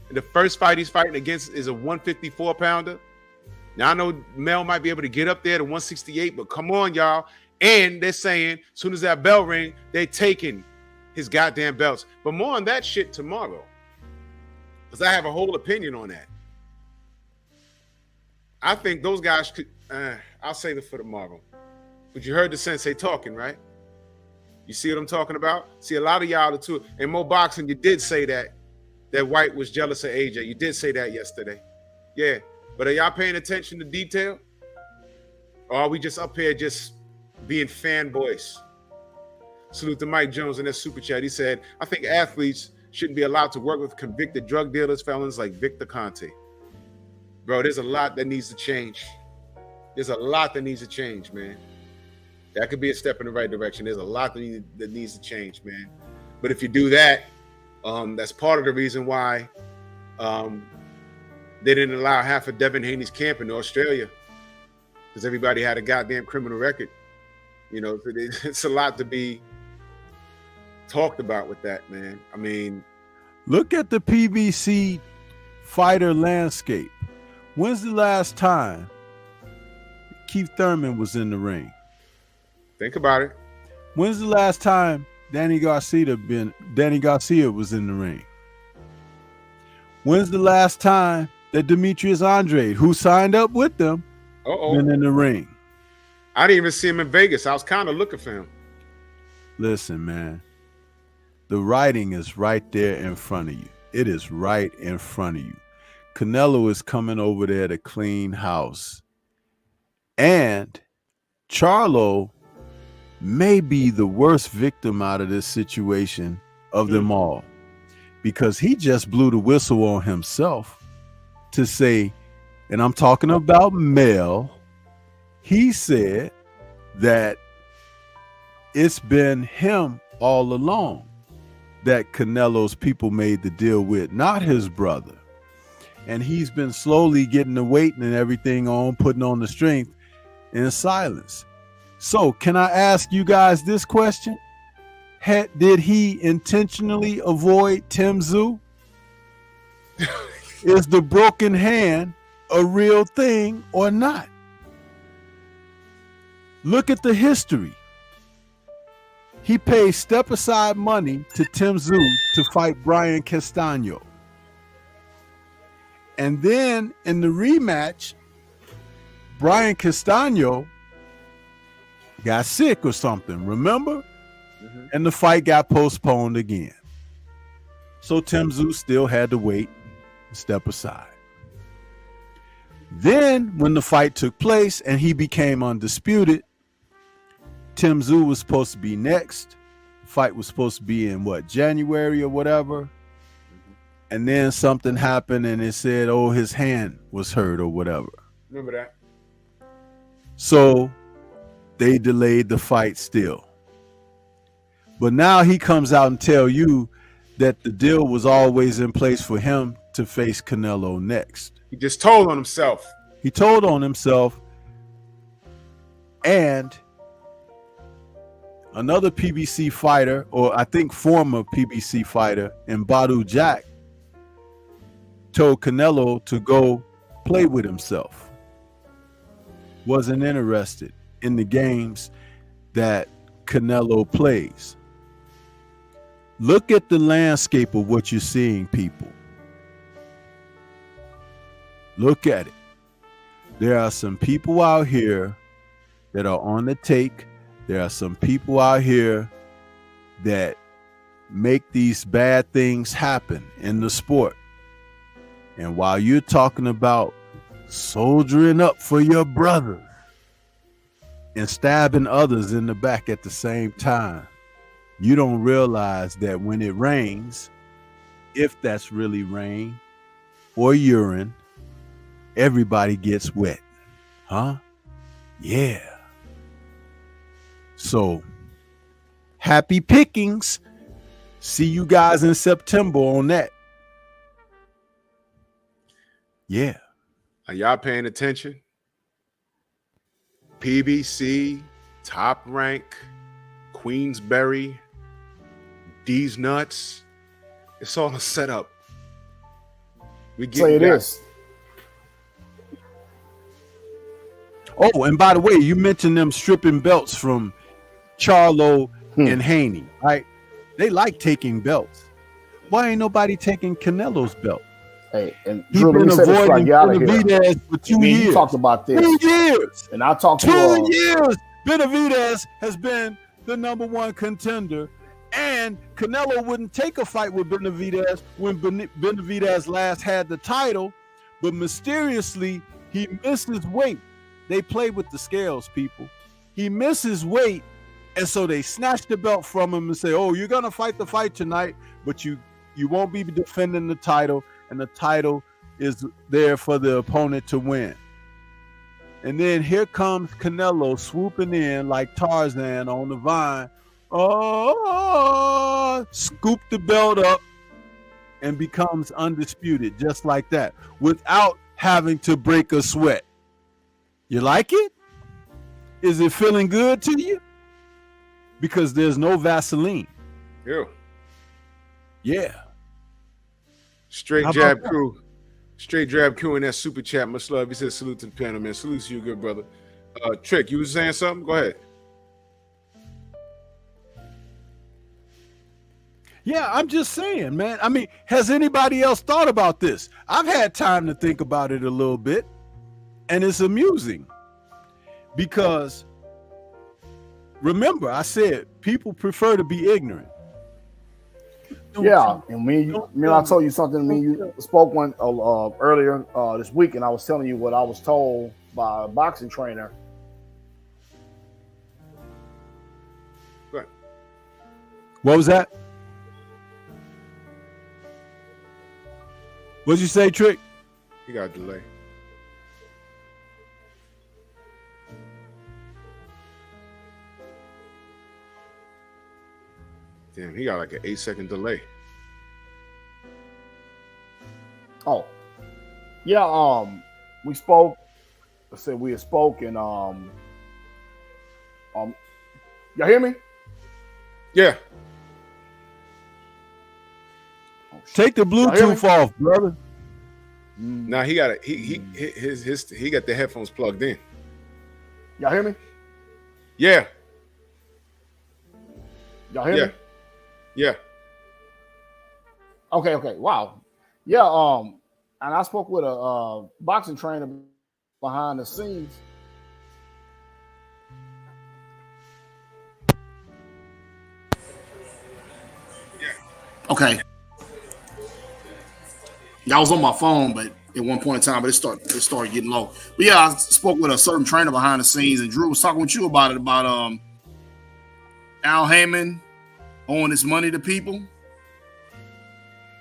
And the first fight he's fighting against is a 154 pounder. Now I know Mel might be able to get up there to 168, but come on, y'all. And they're saying as soon as that bell ring, they're taking his goddamn belts. But more on that shit tomorrow, because I have a whole opinion on that. I think those guys could, I'll save it for tomorrow. But you heard the sensei talking, right? You see what I'm talking about? See, a lot of y'all are too. In Mo Boxing, you did say that Whyte was jealous of AJ. You did say that yesterday. Yeah. But are y'all paying attention to detail? Or are we just up here just being fanboys? Salute to Mike Jones in that super chat. He said, I think athletes shouldn't be allowed to work with convicted drug dealers, felons like Victor Conte. Bro, there's a lot that needs to change. There's a lot that needs to change, man. That could be a step in the right direction. There's a lot that needs to change, man. But if you do that, that's part of the reason why they didn't allow half of Devin Haney's camp in Australia, because everybody had a goddamn criminal record. You know, it's a lot to be talked about with that, man. I mean, look at the PBC fighter landscape. When's the last time Keith Thurman was in the ring? Think about it. When's the last time Danny Garcia was in the ring? When's the last time that Demetrius Andrade, who signed up with them, been in the ring? I didn't even see him in Vegas. I was kind of looking for him. Listen, man, the writing is right there in front of you. It is right in front of you. Canelo is coming over there to clean house. And Charlo may be the worst victim out of this situation of them all, because he just blew the whistle on himself to say, and I'm talking about Mel, he said that it's been him all along that Canelo's people made the deal with, not his brother. And he's been slowly getting the weight and everything on, putting on the strength in silence. So can I ask you guys this question? Did he intentionally avoid Tim Tszyu? Is the broken hand a real thing or not? Look at the history. He paid step-aside money to Tim Tszyu to fight Brian Castano. And then in the rematch, Brian Castano got sick or something, remember? And the fight got postponed again. So Tim Tszyu still had to wait and step aside. Then when the fight took place and he became undisputed, Tim Tszyu was supposed to be next. The fight was supposed to be in January or whatever. And then something happened and it said, oh, his hand was hurt or whatever. Remember that? So they delayed the fight still. But now he comes out and tell you that the deal was always in place for him to face Canelo next. He just told on himself. He told on himself. And another PBC fighter, or I think former PBC fighter, in Badu Jack, told Canelo to go play with himself. Wasn't interested in the games that Canelo plays. Look at the landscape of what you're seeing, people. Look at it. There are some people out here that are on the take. There are some people out here that make these bad things happen in the sport. And while you're talking about soldiering up for your brother and stabbing others in the back at the same time, You don't realize that when it rains, if that's really rain or urine, everybody gets wet. Huh? Yeah. So, happy pickings. See you guys in September on that. Yeah. Are y'all paying attention? PBC, Top Rank, Queensberry, D's Nuts. It's all a setup. We get Say it is. Oh, and by the way, you mentioned them stripping belts from Charlo and Haney, right? They like taking belts. Why ain't nobody taking Canelo's belt? Hey, and He's Drew, let been me say this before I avoiding get out of here. Benavidez for 2 years. You talked about this. 2 years. And I talked to 2 years. Benavidez has been the #1 contender, and Canelo wouldn't take a fight with Benavidez when Benavidez last had the title, but mysteriously he missed his weight. They play with the scales, people. He misses weight, and so they snatch the belt from him and say, "Oh, you're gonna fight the fight tonight, but you won't be defending the title, and the title is there for the opponent to win." And then here comes Canelo swooping in like Tarzan on the vine. Oh, scoop the belt up and becomes undisputed just like that without having to break a sweat. You like it? Is it feeling good to you? Because there's no Vaseline. Yeah. Yeah. Straight How jab about crew. Straight jab crew in that super chat. Much love. He said salute to the panel, man. Salute to you, good brother. Trick, you was saying something? Go ahead. Yeah, I'm just saying, man. I mean, has anybody else thought about this? I've had time to think about it a little bit, and it's amusing because remember, I said people prefer to be ignorant. Yeah, and I told you something. You spoke one earlier this week, and I was telling you what I was told by a boxing trainer. Go ahead. What was that? What'd you say, Trick? He got a delay. Damn, he got like an 8-second delay. Oh, yeah. We spoke. I said we had spoken. Y'all hear me? Yeah. Take the Bluetooth off, brother. Now he got he got the headphones plugged in. Y'all hear me? Yeah. Y'all hear me? Yeah. Okay. Wow. Yeah. And I spoke with a boxing trainer behind the scenes. Okay. I was on my phone, but at one point in time, but it started getting low. But yeah, I spoke with a certain trainer behind the scenes, and Drew was talking with you about it, about Al Heyman owing his money to people,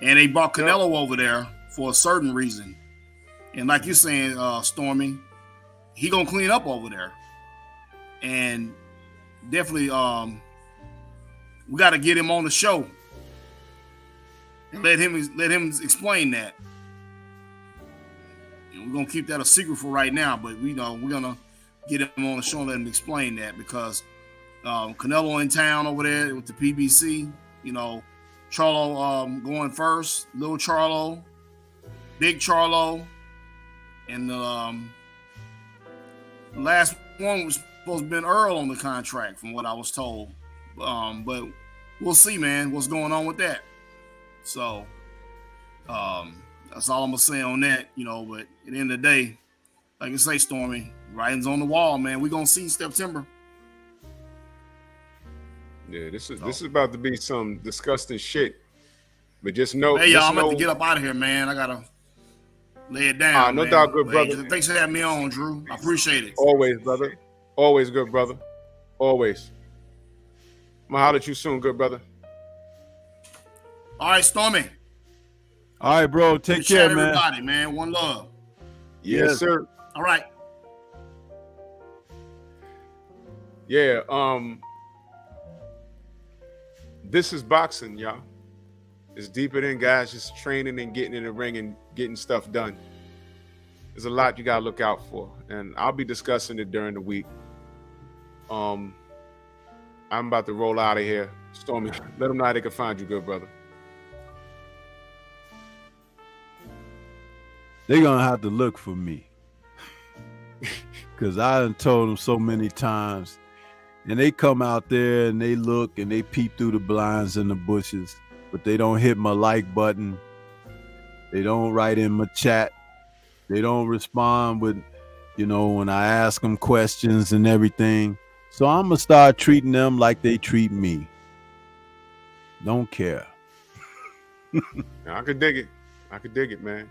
and they brought Canelo over there for a certain reason. And like you're saying, Stormy, he gonna clean up over there, and definitely we got to get him on the show and let him explain that. And we're gonna keep that a secret for right now, but we're gonna get him on the show and let him explain that, because Canelo in town over there with the PBC, Charlo going first, Little Charlo, Big Charlo, and the last one was supposed to have been Earl on the contract, from what I was told. But we'll see, man, what's going on with that. So that's all I'm gonna say on that, but at the end of the day, like I say, Stormy, writing's on the wall, man. We're gonna see September. Yeah, this is about to be some disgusting shit. But just know, hey y'all, I'm about to get up out of here, man. I gotta lay it down. No man. doubt, good brother. Hey, thanks for having me on, Drew. I appreciate it. Always, brother. Always, good brother. Always. I'm gonna holler at you soon, good brother. All right, Stormy. All right, bro. Take care, man. Everybody, man. One love. Yes, sir. All right. Yeah. This is boxing, y'all. It's deeper than guys just training and getting in the ring and getting stuff done. There's a lot you gotta look out for, and I'll be discussing it during the week. I'm about to roll out of here. Stormy, let them know how they can find you, good brother. They're gonna have to look for me. Cause I done told them so many times. And they come out there and they look and they peep through the blinds and the bushes, but they don't hit my like button. They don't write in my chat. They don't respond with, when I ask them questions and everything. So I'm gonna start treating them like they treat me. Don't care. I could dig it. I could dig it, man.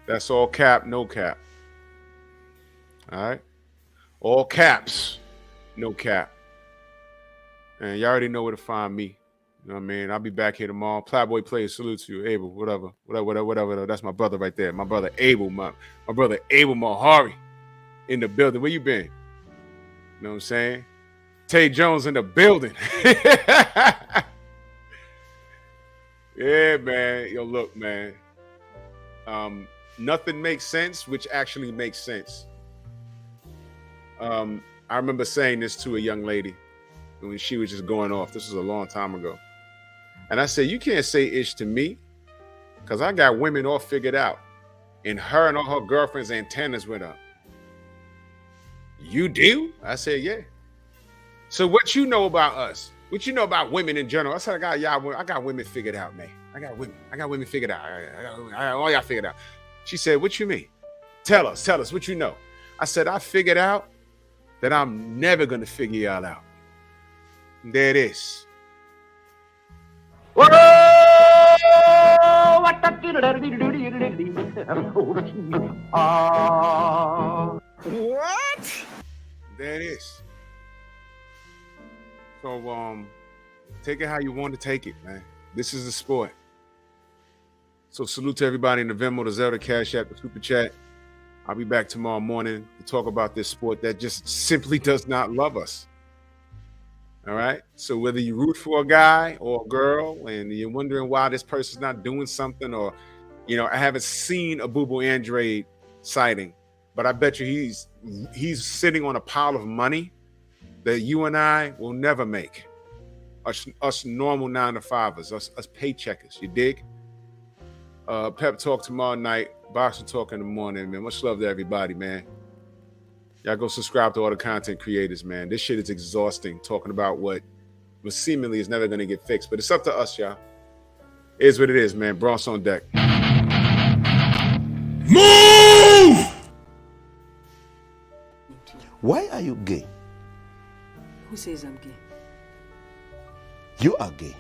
That's all cap, no cap. All right? All caps, no cap. And you already know where to find me. You know what I mean? I'll be back here tomorrow. Plowboy Plays, salute to you. Abel, whatever. That's my brother right there. My brother Abel, my brother Abel Mahari in the building. Where you been? You know what I'm saying? Tay Jones in the building. Yeah, man. Yo, look, man. Nothing makes sense, which actually makes sense. I remember saying this to a young lady when she was just going off. This was a long time ago. And I said, you can't say ish to me because I got women all figured out. And her and all her girlfriends' antennas went up. You do? I said, yeah. So what you know about us? What you know about women in general? I said, I got women figured out, man. I got women figured out. I got all y'all figured out. She said, what you mean? Tell us what you know. I said, I figured out that I'm never going to figure y'all out. And there it is. What? There it is. So take it how you want to take it, man. This is the sport. So salute to everybody in the Venmo, the Zelda, Cash App, the Super Chat. I'll be back tomorrow morning to talk about this sport that just simply does not love us. All right? So whether you root for a guy or a girl and you're wondering why this person's not doing something, or, I haven't seen a Boo Boo Andrade sighting, but I bet you he's sitting on a pile of money that you and I will never make. Us normal 9-to-5ers, us paycheckers, you dig? Pep Talk tomorrow night, Boxing Talk in the morning, man. Much love to everybody, man. Y'all go subscribe to all the content creators, man. This shit is exhausting, talking about what seemingly is never going to get fixed. But it's up to us, y'all. It is what it is, man. Bronx on deck. Move! Why are you gay? Who says I'm gay? You are gay.